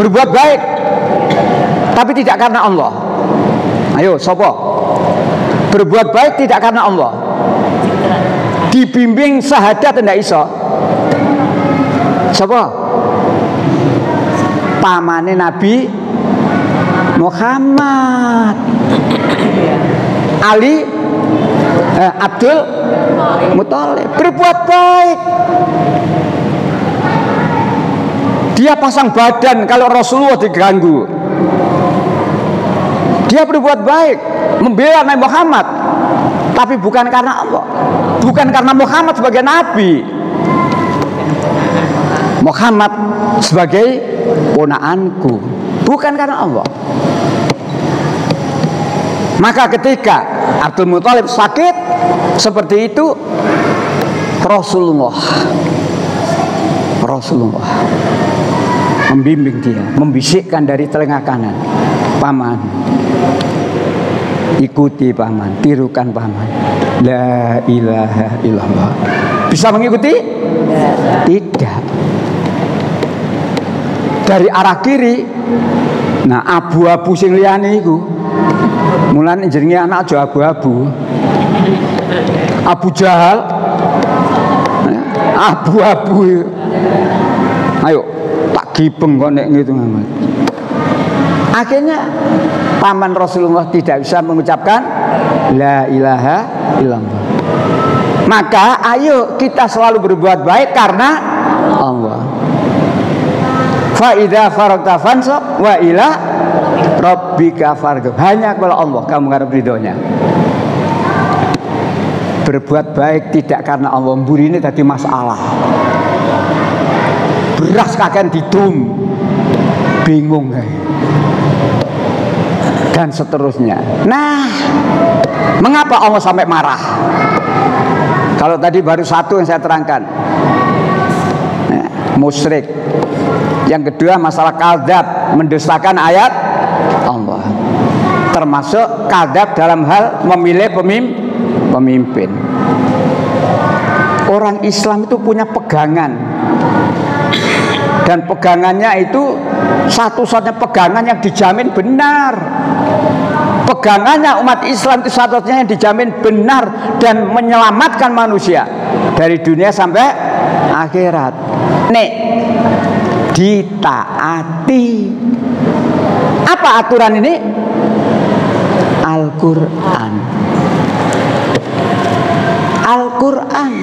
Berbuat baik tapi tidak karena Allah. Ayo sopo. Berbuat baik tidak karena Allah. Dibimbing syahadat tidak iso. Sopo? Pamane Nabi Muhammad Ali Abdul Muthalib. Berbuat baik. Dia pasang badan kalau Rasulullah diganggu. Dia berbuat baik, membela Nabi Muhammad, tapi bukan karena Allah, bukan karena Muhammad sebagai Nabi. Muhammad sebagai ponaanku, bukan karena Allah. Maka ketika Abdul Muthalib sakit seperti itu, Rasulullah membimbing dia, membisikkan dari telinga kanan, paman, ikuti paman, tirukan paman, la ilaha illallah. Bisa mengikuti? Tidak. Dari arah kiri, nah abu-abu sing liyane iku, mulane jenenge anak aja abu-abu. Abu Jahal, abu-abu. Ayo tak gibeng kok nek ngitung amat. Akhirnya paman Rasulullah tidak bisa mengucapkan la ilaha illallah. Maka ayo kita selalu berbuat baik karena Allah. Fa idza faragta fansab wa ila rabbika farghab. Hanya kepada Allah kamu harap ridhonya. Berbuat baik tidak karena Allah. Mburi ini tadi masalah. Beras kakek didum, bingung dan seterusnya. Nah, mengapa Allah sampai marah? Kalau tadi baru satu yang saya terangkan, musyrik. Yang kedua masalah kadzab, mendustakan ayat Allah. Termasuk kadzab dalam hal memilih pemimpin. Orang Islam itu punya pegangan, dan pegangannya itu satu-satunya pegangan yang dijamin benar. Pegangannya umat Islam itu satu-satunya yang dijamin benar dan menyelamatkan manusia dari dunia sampai akhirat. Nek ditaati. Apa aturan ini? Al-Quran. Al-Quran.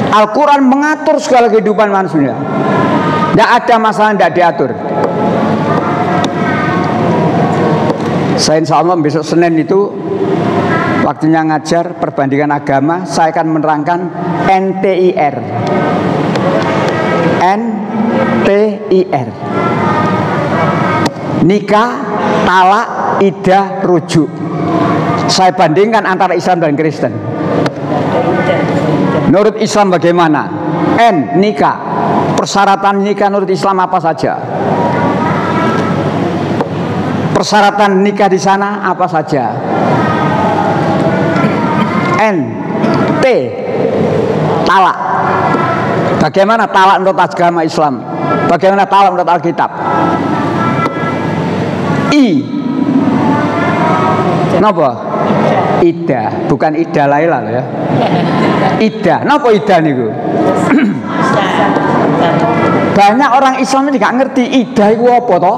Al-Quran mengatur segala kehidupan manusia. Tidak ada masalah yang tidak diatur. Saya insya Allah besok Senin itu waktunya ngajar perbandingan agama. Saya akan menerangkan NTIR. NTIR. Nikah, talak, idah, rujuk. Saya bandingkan antara Islam dan Kristen. Menurut Islam bagaimana? N. Nikah. Persyaratan nikah menurut Islam apa saja? Persyaratan nikah di sana apa saja? N. T. Talak. Bagaimana talak menurut agama Islam? Bagaimana talak menurut Alkitab? I. Napa? Ida, bukan Ida Laila ya. Ida. Napa Ida niku? Banyak orang Islam ini nggak ngerti Ida itu apa toh?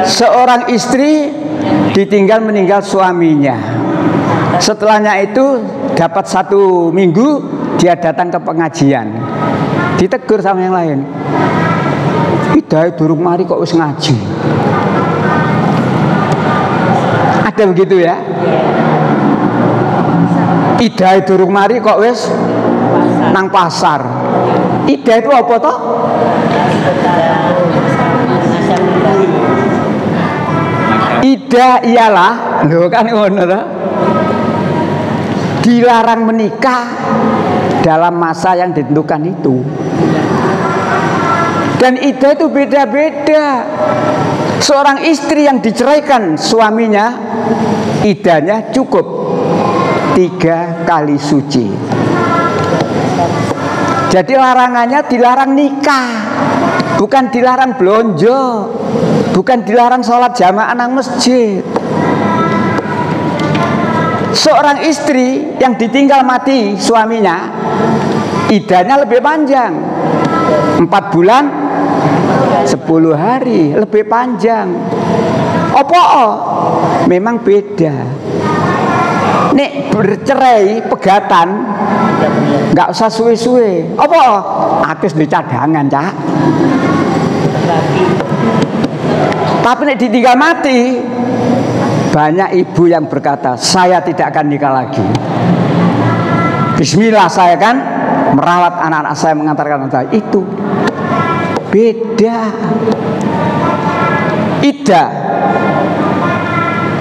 Seorang istri ditinggal meninggal suaminya. Setelahnya itu dapat 1 minggu dia datang ke pengajian. Ditegur sama yang lain. Ida durung mari kok wis ngaji. Ada begitu ya? Ida durung mari kok wis nang pasar. Ida itu apa toh? Ida ialah, lho kan ngono toh. Dilarang menikah dalam masa yang ditentukan itu. Dan ida itu beda-beda. Seorang istri yang diceraikan suaminya, idahnya cukup 3 kali suci. Jadi larangannya dilarang nikah, bukan dilarang blonjo, bukan dilarang sholat jamaah nang masjid. Seorang istri yang ditinggal mati suaminya, idahnya lebih panjang, 4 bulan 10 hari, lebih panjang. Apa? Memang beda. Nek bercerai pegatan nggak usah suwe-suwe. Apa? Atus di cadangan, Cak. Tapi nek ditinggal mati, banyak ibu yang berkata, saya tidak akan nikah lagi. Bismillah, saya kan merawat anak-anak saya, mengantarkan anak saya. Itu beda.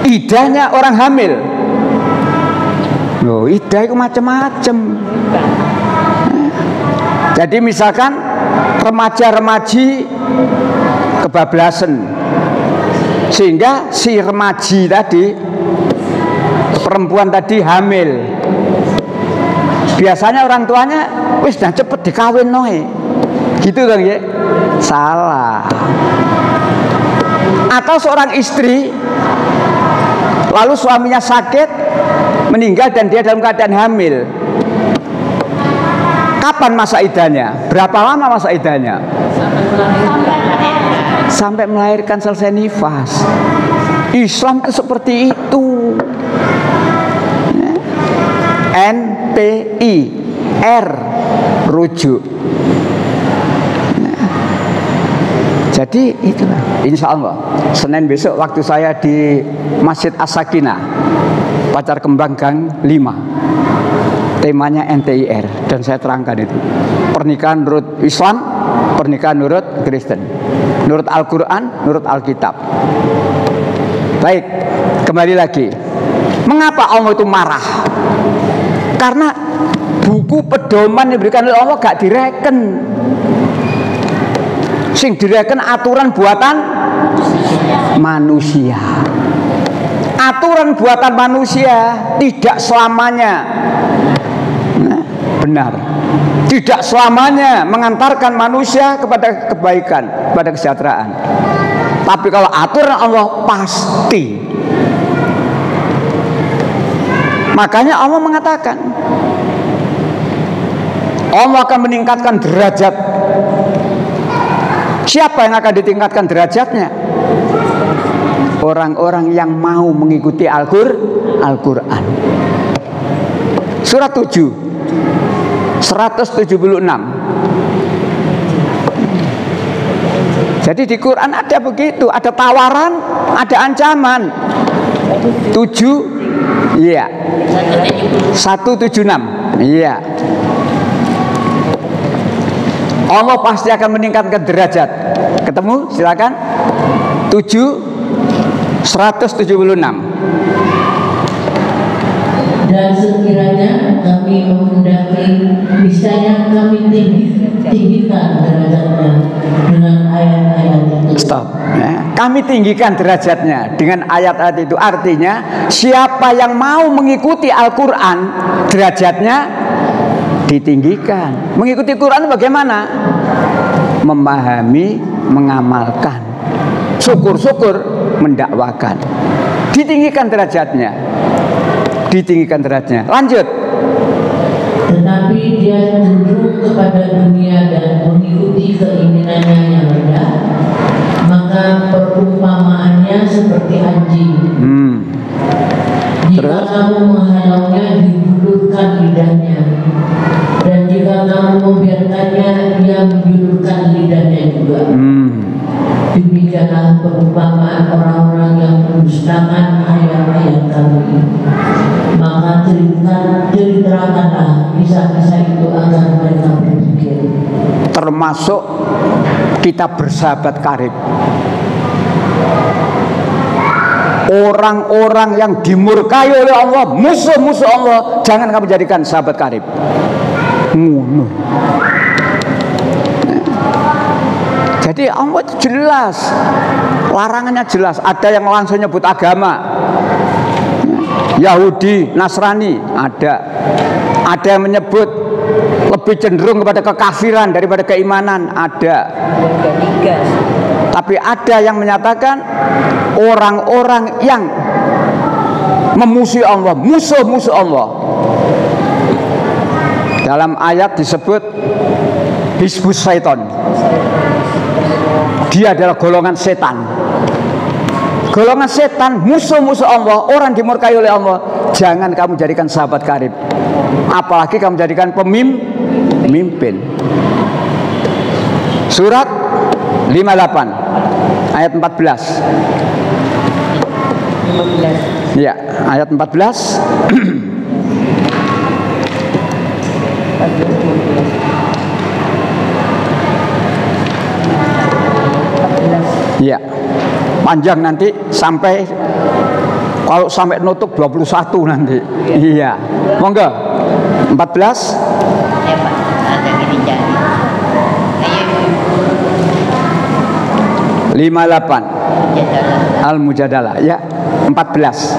Idahnya orang hamil. Loh, idah itu macam-macam. Jadi misalkan remaja-remaji kebablasan, sehingga si remaji tadi, perempuan tadi hamil. Biasanya orang tuanya wis dah cepet dikawin noe. Gitu kan ya? Salah. Atau seorang istri lalu suaminya sakit, meninggal dan dia dalam keadaan hamil. Kapan masa idahnya? Berapa lama masa idahnya? Sampai melahirkan, selesai nifas. Islam itu seperti itu. NPI R rujuk. Jadi itulah. Insya Allah Senin besok waktu saya di Masjid As-Sakinah, Pacar Kembang Gang 5. Temanya NTIR dan saya terangkan itu. Pernikahan menurut Islam, pernikahan menurut Kristen, menurut Al-Quran, menurut Alkitab. Baik, kembali lagi. Mengapa Allah itu marah? Karena buku pedoman yang diberikan oleh Allah gak direken. Sing direken aturan buatan manusia. Aturan buatan manusia tidak selamanya benar. Tidak selamanya mengantarkan manusia kepada kebaikan, kepada kesejahteraan. Tapi kalau aturan Allah pasti. Makanya Allah mengatakan Allah akan meningkatkan derajat. Siapa yang akan ditingkatkan derajatnya? Orang-orang yang mau mengikuti Al-Quran. Surat 7 176. Jadi di Quran ada begitu, ada tawaran, ada ancaman. 7, iya. 176, iya. Allah pasti akan meningkatkan derajat. Ketemu? Silakan. 7 176. Dan sekiranya kami menghendaki kami tinggikan derajatnya dengan ayat-ayat itu. Artinya siapa yang mau mengikuti Al-Quran, derajatnya ditinggikan. Mengikuti Quran bagaimana? Memahami, mengamalkan, syukur-syukur, mendakwakan. Ditinggikan derajatnya. Ditinggikan derajatnya. Lanjut. Tetapi dia cenderung kepada dunia dan mengikuti keinginannya yang rendah, maka perumpamaannya seperti anjing. Jika kamu menghalaunya, dijulurkan lidahnya, dan jika kamu membiarkannya, dia menjulurkan lidahnya juga. Demikianlah perumpamaan orang-orang yang mendustakan ayat-ayat kami. Maka ceritakanlah kisah-kisah itu agar mereka berpikir. Termasuk kita bersahabat karib. Orang-orang yang dimurkai oleh Allah, musuh-musuh Allah, jangan kamu jadikan sahabat karib. Jadi Allah itu jelas, larangannya jelas. Ada yang langsung nyebut agama, Yahudi, Nasrani, ada yang menyebut lebih cenderung kepada kekafiran daripada keimanan, ada. Tapi ada yang menyatakan orang-orang yang memusuhi Allah, musuh-musuh Allah. Dalam ayat disebut Hizbus Syaiton. Dia adalah golongan setan. Golongan setan, musuh-musuh Allah, orang dimurkai oleh Allah. Jangan kamu jadikan sahabat karib. Apalagi kamu jadikan pemimpin. Surat 58 ayat 14. Ya, ayat 14. Ya, panjang nanti sampai, kalau sampai nutup 21 nanti. Iya, monggo 14. Ya Pak, ada gini jadi. 58 Al-Mujadalah, ya, 14.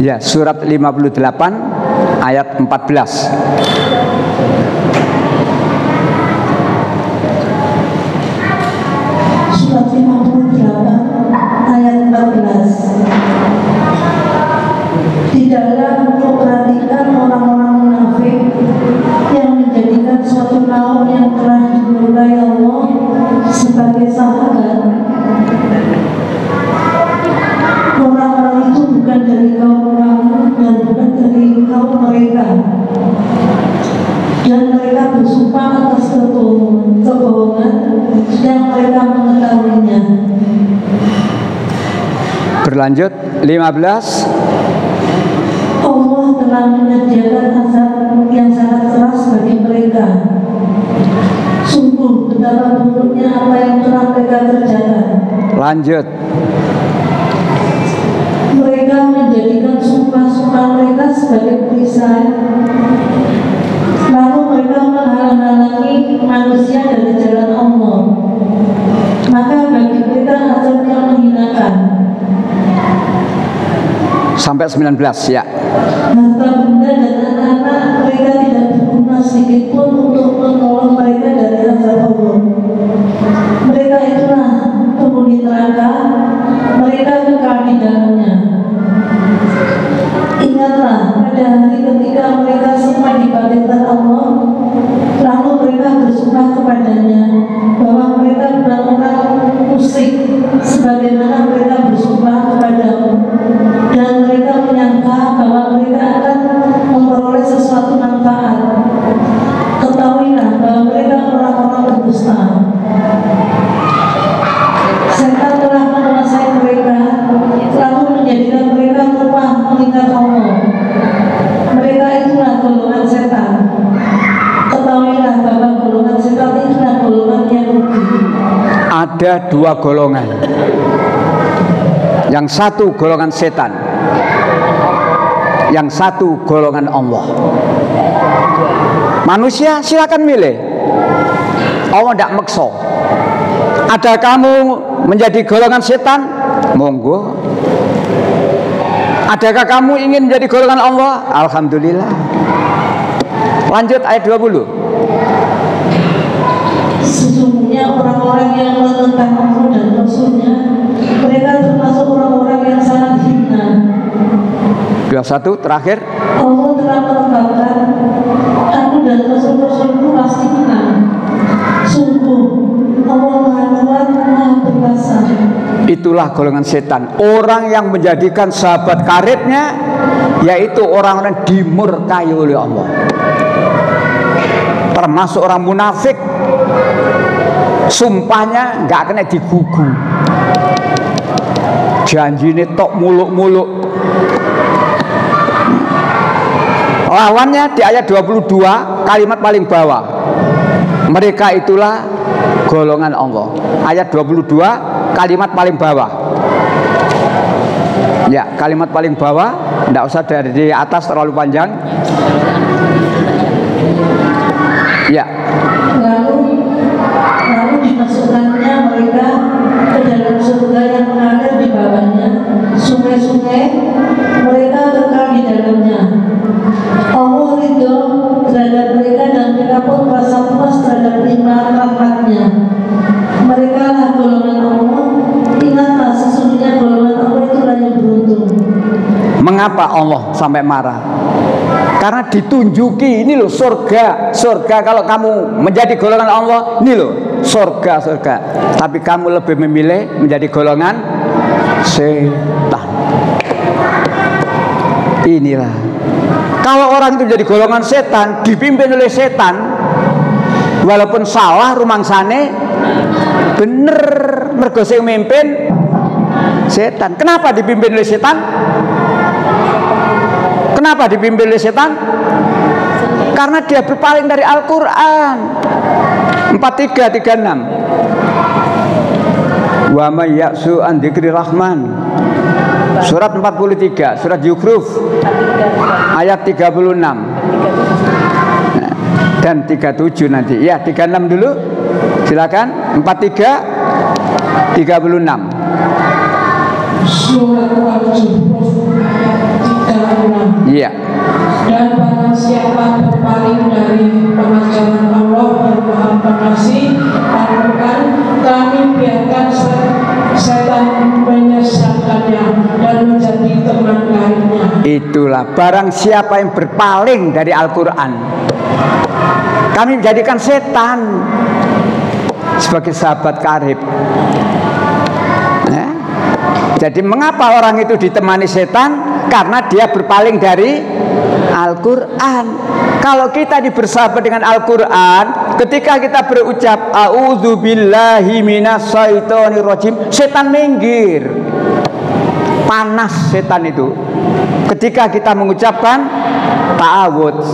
Ya, surat 58 ayat 14. Surat 58 ayat 14. Tidaklah untuk perhatikan orang-orang munafik yang menjadikan suatu kaum yang telah dimurkai Allah sebagai sahabat. Orang-orang itu bukan dari kaum kamu dan bukan dari kaum mereka, dan mereka bersumpah atas kebohongan yang mereka mengetahuinya. Berlanjut 15. Allah telah menyediakan azab yang sangat keras bagi mereka. Sungguh betapa buruknya apa yang telah mereka kerjakan. Lanjut. Mereka menjadikan sumpah-sumpah mereka sebagai perisai, lalu mereka menghalang-halangi manusia dari jalan Allah. Maka bagi mereka azab yang menghinakan. Sampai 19, ya. Harta benda dan anak-anak mereka tidak berguna sedikit pun untuk menolong mereka dari azab Allah. Mereka itulah penghuni neraka, mereka kekal di dalamnya. Ingatlah pada hari ketika mereka semua dibangkitkan Allah, lalu mereka bersumpah kepadanya bahwa mereka benar-benar musyrik sebagaimana mereka bersumpah kepadamu, dan mereka menyangka bahwa mereka akan memperoleh sesuatu manfaat. Ketahuilah bahwa mereka orang-orang berdusta. Setan telah menguasai mereka, lalu menjadikan mereka lupa mengingat Allah. Mereka itulah golongan setan. Ketahuilah bahwa golongan setan itulah golongan yang rugi. Ada dua golongan. Yang satu golongan setan, yang satu golongan Allah. Manusia silakan milih. Allah tidak maksa. Ada kamu menjadi golongan setan, monggo. Adakah kamu ingin menjadi golongan Allah? Alhamdulillah. Lanjut ayat 20. Sesungguhnya orang-orang yang menentang Allah dan Rasulnya, mereka termasuk orang-orang yang sangat hina. 21 terakhir. Allah telah menetapkan aku dan Rasul-Rasulku pasti menang. Sungguh Allah Maha Kuat, Maha Perkasa. Itulah golongan setan, orang yang menjadikan sahabat karibnya, yaitu orang-orang dimurkai oleh Allah, termasuk orang munafik. Sumpahnya nggak kena digugu, janjine tok muluk-muluk. Lawannya di ayat 22, kalimat paling bawah, mereka itulah golongan Allah. Ayat 22 kalimat paling bawah. Ya, kalimat paling bawah, tidak usah dari atas terlalu panjang. Ya. Lalu dimasukkannya mereka ke dalam surga yang mengalir di bawahnya sungai-sungai, mereka kekal di dalamnya. Allah ridho terhadap mereka dan mereka pun merasa puas terhadap nikmat rahmatnya. Mereka lah golongan Allah. Ingatlah sesungguhnya golongan Allah itulah yang beruntung. Mengapa Allah sampai marah? Karena ditunjuki, ini loh surga. Surga kalau kamu menjadi golongan Allah, ini loh surga. Tapi kamu lebih memilih menjadi golongan setan. Inilah, kalau orang itu menjadi golongan setan, dipimpin oleh setan, walaupun salah rumangsane bener, mergo sing mimpin setan. Kenapa dipimpin oleh setan? Kenapa dipimpin oleh setan? Karena dia berpaling dari Al-Quran. 4336. Wa may ya'su an dzikri rahman. Surat 43, surat Yukhruf ayat 36. Dan 37 nanti. Ya, 36 dulu. Silakan. 43 36. Surat Al-Zukhruf ayat 36. Iya. Dan barang siapa berpaling dari pengajaran Allah yang Maha Pengasih, Al-Quran, kami biarkan setan menyesatkannya dan menjadi teman karibnya. Itulah, barang siapa yang berpaling dari Al-Quran, kami menjadikan setan sebagai sahabat karib. Jadi mengapa orang itu ditemani setan? Karena dia berpaling dari Al-Quran. Kalau kita bersahabat dengan Al-Quran, ketika kita berucap a'udzubillahi minasyaitonirrajim, setan minggir. Panas setan itu ketika kita mengucapkan ta'awudz.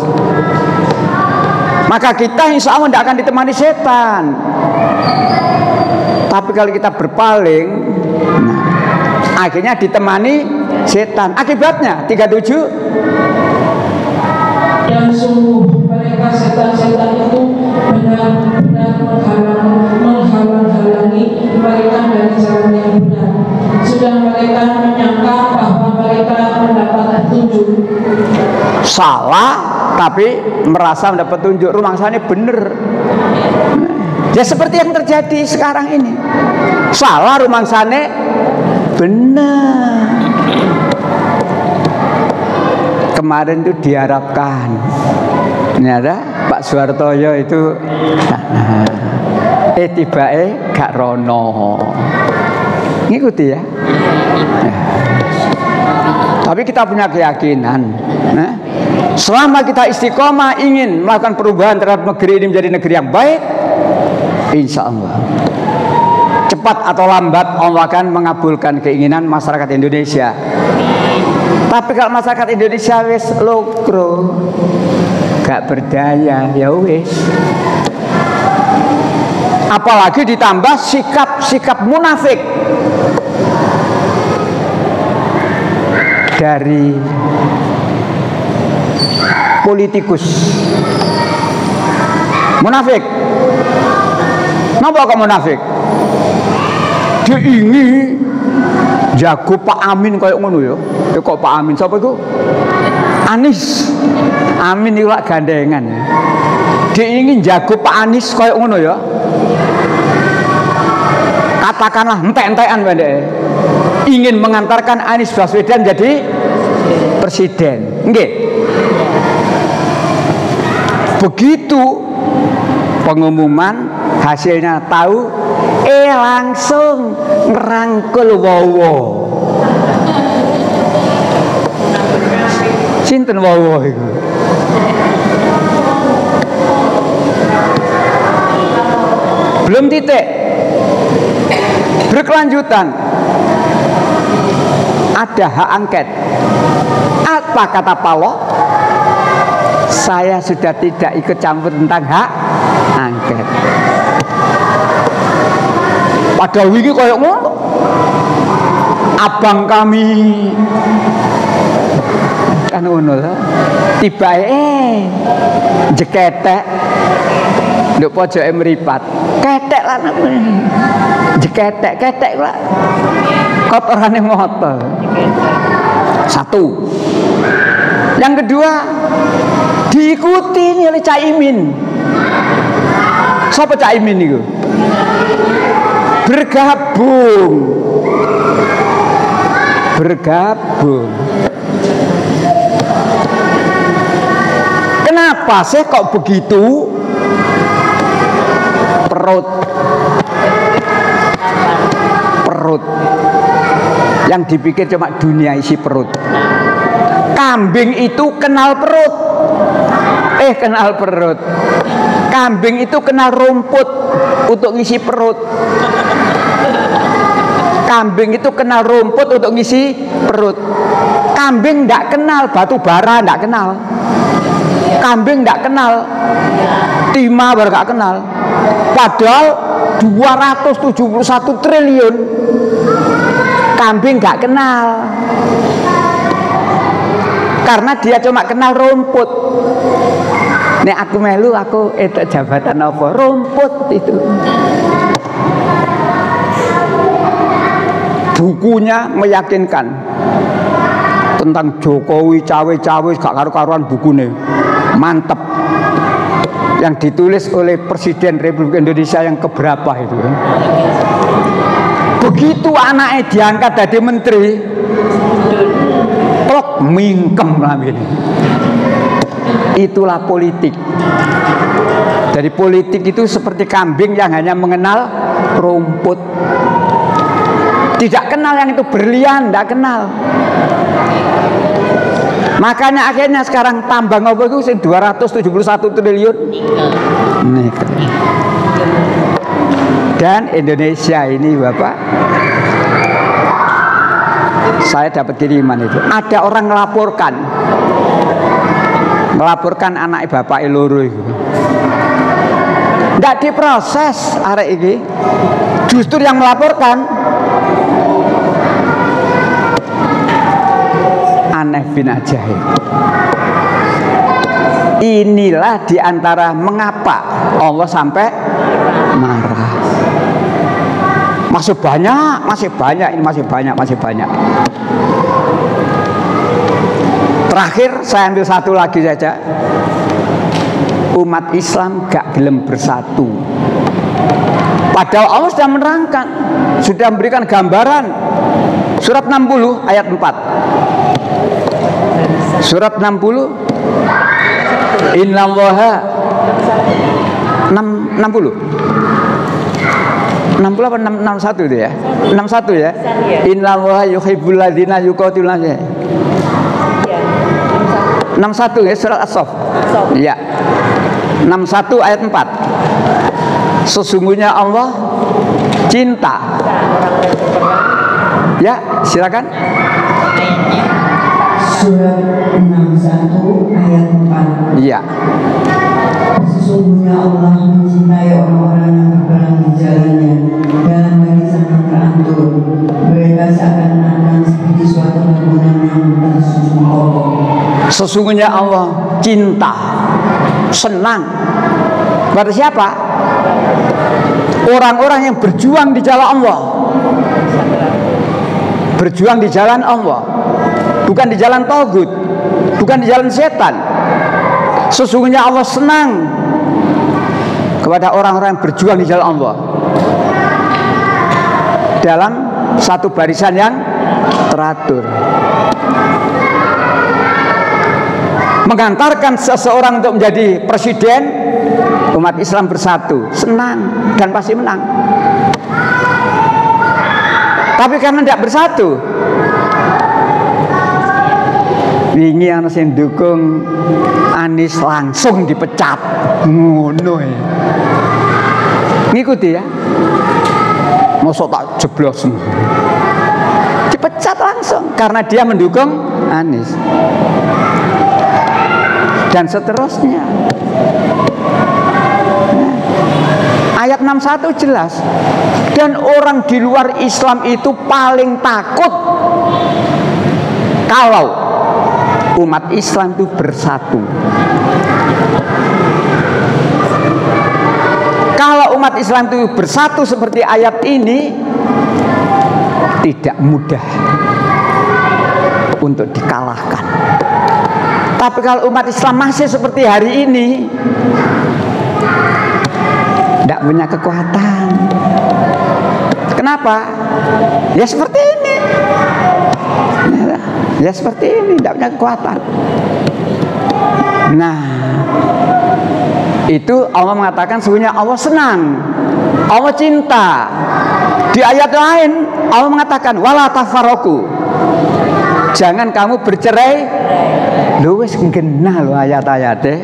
Maka kita insya Allah tidak akan ditemani setan. Tapi kalau kita berpaling, akhirnya ditemani setan. Akibatnya 37. Dan sungguh mereka setan-setan itu benar-benar menghalang-halangi mereka dari jalan yang benar. Sudah mereka menyangka bahwa mereka mendapat petunjuk. Salah, tapi merasa mendapat petunjuk. Rumangsane bener. Ya seperti yang terjadi sekarang ini. Salah rumangsane benar. Kemarin itu diharapkan, ternyata Pak Suhartoyo itu tiba-tiba gak rono. Ngikuti ya. Tapi kita punya keyakinan, selama kita istiqomah ingin melakukan perubahan terhadap negeri ini menjadi negeri yang baik, insya Allah cepat atau lambat Allah akan mengabulkan keinginan masyarakat Indonesia. Tapi kalau masyarakat Indonesia wis lokro, gak berdaya, ya wis. Apalagi ditambah sikap munafik dari politikus. Munafik. Napa kok munafik? Diingi jago Pak Amin kayak ngono ya. Kok Pak Amin sapa iku? Anies. Amin iku lak gandengan. Diingi jago Pak Anies kayak ngono ya. Katakanlah entek-entekan pendek. Ingin mengantarkan Anies Baswedan jadi presiden. Nggih. Begitu pengumuman hasilnya tahu, langsung ngerangkul wowo. Sinten wowo iku? Belum titik. Berkelanjutan. Ada hak angket. Apa kata Paloh? Saya sudah tidak ikut campur tentang hak angket. Pada wingi koyo ngono. Abang kami kan ngono lho. Tibae jeketek nduk pojoke mripat. Ketek lan jeketek lah. Kotorane motor. Satu. Yang kedua, diikuti oleh Caimin. Siapa Caimin itu? Bergabung. Kenapa sih kok begitu? Perut. Yang dipikir cuma dunia isi perut. Kambing itu kenal perut. Kenal perut. Kambing itu kenal rumput untuk ngisi perut. Kambing itu kenal rumput untuk ngisi perut. Kambing tidak kenal batu bara, tidak kenal. Kambing tidak kenal timah, baru gak kenal. Padahal 271 triliun kambing gak kenal. Karena dia cuma kenal rumput. Nek aku melu, aku itu jabatan apa? Rumput itu. Bukunya meyakinkan tentang Jokowi cawe-cawe gak karu-karuan bukunya. Mantep. Yang ditulis oleh Presiden Republik Indonesia yang keberapa itu. Begitu anaknya diangkat jadi menteri, plok mingkem lah ini. Itulah politik. Dari politik itu seperti kambing yang hanya mengenal rumput. Tidak kenal yang itu berlian, tidak kenal. Makanya akhirnya sekarang tambang apa itu 271 triliun nikel. Dan Indonesia ini Bapak, saya dapat kiriman itu. Ada orang melaporkan anak bapak loro itu. Tidak diproses arek ini. Justru yang melaporkan Aneh bin Ajaib. Inilah diantara mengapa Allah sampai marah. Masih banyak. Terakhir saya ambil satu lagi saja. Umat Islam gak gelem bersatu. Padahal Allah sudah menerangkan, sudah memberikan gambaran. Surat 60 ayat 4. Surat 60 Innallaha 60 apa 61 itu ya? 61 ya? Innallaha yuhibbul ladzina yuqatiluna. 61 ya, surat As-Saff. Iya. 61 ayat 4. Sesungguhnya Allah cinta. Ya, silakan. Surat 61 ayat 4. Iya. Sesungguhnya Allah mencintai orang-orang yang berperang di jalannya dalam barisan yang teratur. Mereka seakan-akan seperti suatu bangunan yang tersusun kokoh. Sesungguhnya Allah cinta, senang. Kepada siapa? Orang-orang yang berjuang di jalan Allah. Berjuang di jalan Allah, bukan di jalan tagut, bukan di jalan setan. Sesungguhnya Allah senang kepada orang-orang yang berjuang di jalan Allah dalam satu barisan yang teratur. Mengantarkan seseorang untuk menjadi presiden, umat Islam bersatu, senang dan pasti menang. Tapi karena tidak bersatu, wingi ana sing dukung Anies langsung dipecat. Ngono ya. Ngikuti ya. Mosok tak jeblos. Dipecat langsung karena dia mendukung Anies. Dan seterusnya. Ayat 61 jelas. Dan orang di luar Islam itu paling takut kalau umat Islam itu bersatu. Kalau umat Islam itu bersatu seperti ayat ini, tidak mudah untuk dikalahkan. Tapi kalau umat Islam masih seperti hari ini, tidak punya kekuatan. Kenapa? Ya seperti ini. Ya seperti ini, tidak punya kekuatan. Nah, itu Allah mengatakan sesungguhnya Allah senang, Allah cinta. Di ayat lain Allah mengatakan wala tafarraqu. Jangan kamu bercerai. Lho wis genah lho ayat-ayate.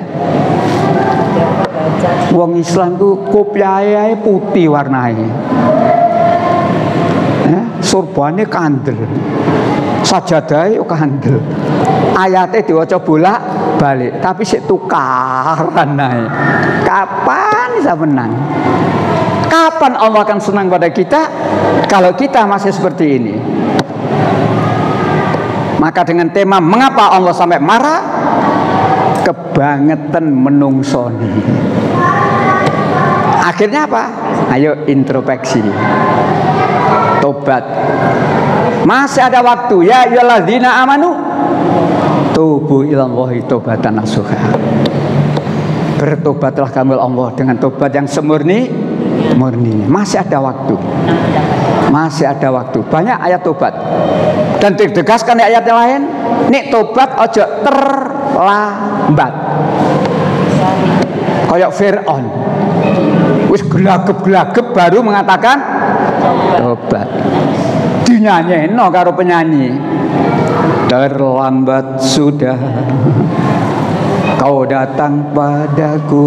Wong Islam ku kopiahe putih warnanya. Surbane kandel. Sajadahe kandel. Ayate diwaca bolak-balik, tapi sik tukaran ae. Kapan bisa menang? Kapan Allah akan senang pada kita kalau kita masih seperti ini? Maka dengan tema mengapa Allah sampai marah? Kebangetan menungsoni. Akhirnya apa? Ayo introspeksi. Tobat. Masih ada waktu. Ya ayyuhalladzina amanu tubu ilallahi taubatan nasuha. Bertobatlah kamu Allah dengan tobat yang semurni. Masih ada waktu. Masih ada waktu. Banyak ayat tobat. Dan ditegaskan di ayat yang lain, nek tobat ojo terlambat. Kayak Fir'aun. Wis gelagep-gelagep baru mengatakan tobat. Dinyanyiin karo penyanyi. Terlambat sudah kau datang padaku.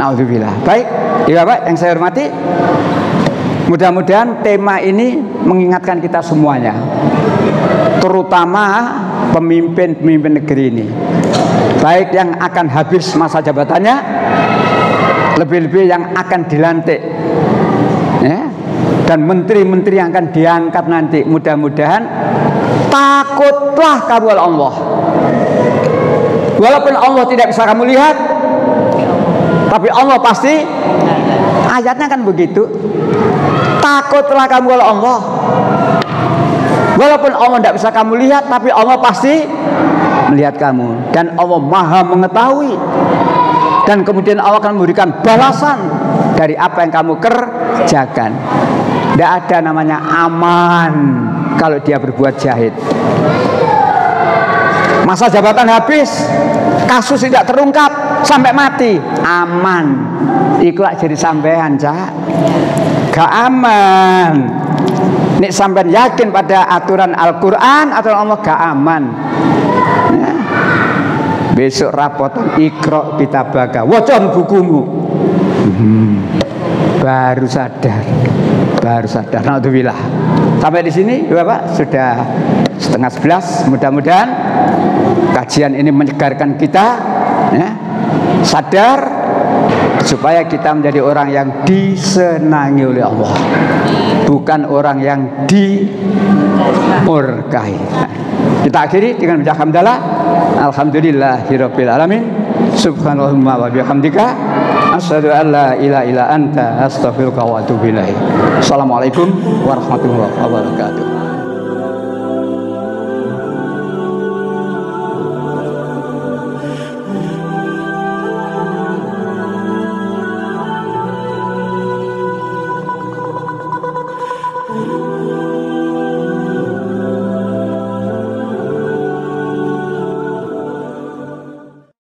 Alhamdulillah. Baik, Bapak yang saya hormati, mudah-mudahan tema ini mengingatkan kita semuanya, terutama pemimpin-pemimpin negeri ini, baik yang akan habis masa jabatannya, lebih-lebih yang akan dilantik, ya, dan menteri-menteri yang akan diangkat nanti. Mudah-mudahan takutlah kamu Allah. Walaupun Allah tidak bisa kamu lihat, tapi Allah pasti. Ayatnya kan begitu. Takutlah kamu oleh Allah. Walaupun Allah tidak bisa kamu lihat, tapi Allah pasti melihat kamu. Dan Allah maha mengetahui. Dan kemudian Allah akan memberikan balasan dari apa yang kamu kerjakan. Tidak ada namanya aman kalau dia berbuat jahat. Masa jabatan habis, kasus tidak terungkap sampai mati, aman. Iku jadi sampean, Cak. Gak aman. Nek sampean yakin pada aturan Al-Qur'an, aturan Allah, gak aman. Ya. Besok rapotan Iqra kitabaka, waca bukumu. Baru sadar. Alhamdulillah. Sampai di sini, Bapak, sudah 10:30. Mudah-mudahan kajian ini menyegarkan kita, ya, sadar supaya kita menjadi orang yang disenangi oleh Allah, bukan orang yang dimurkai. Kita akhiri dengan baca hamdalah. Alhamdulillahirabbil alamin. Subhanallahumma wa bihamdika asyhadu an la ilaha illa anta astaghfiruka wa atubu ilaik. Assalamualaikum warahmatullahi wabarakatuh.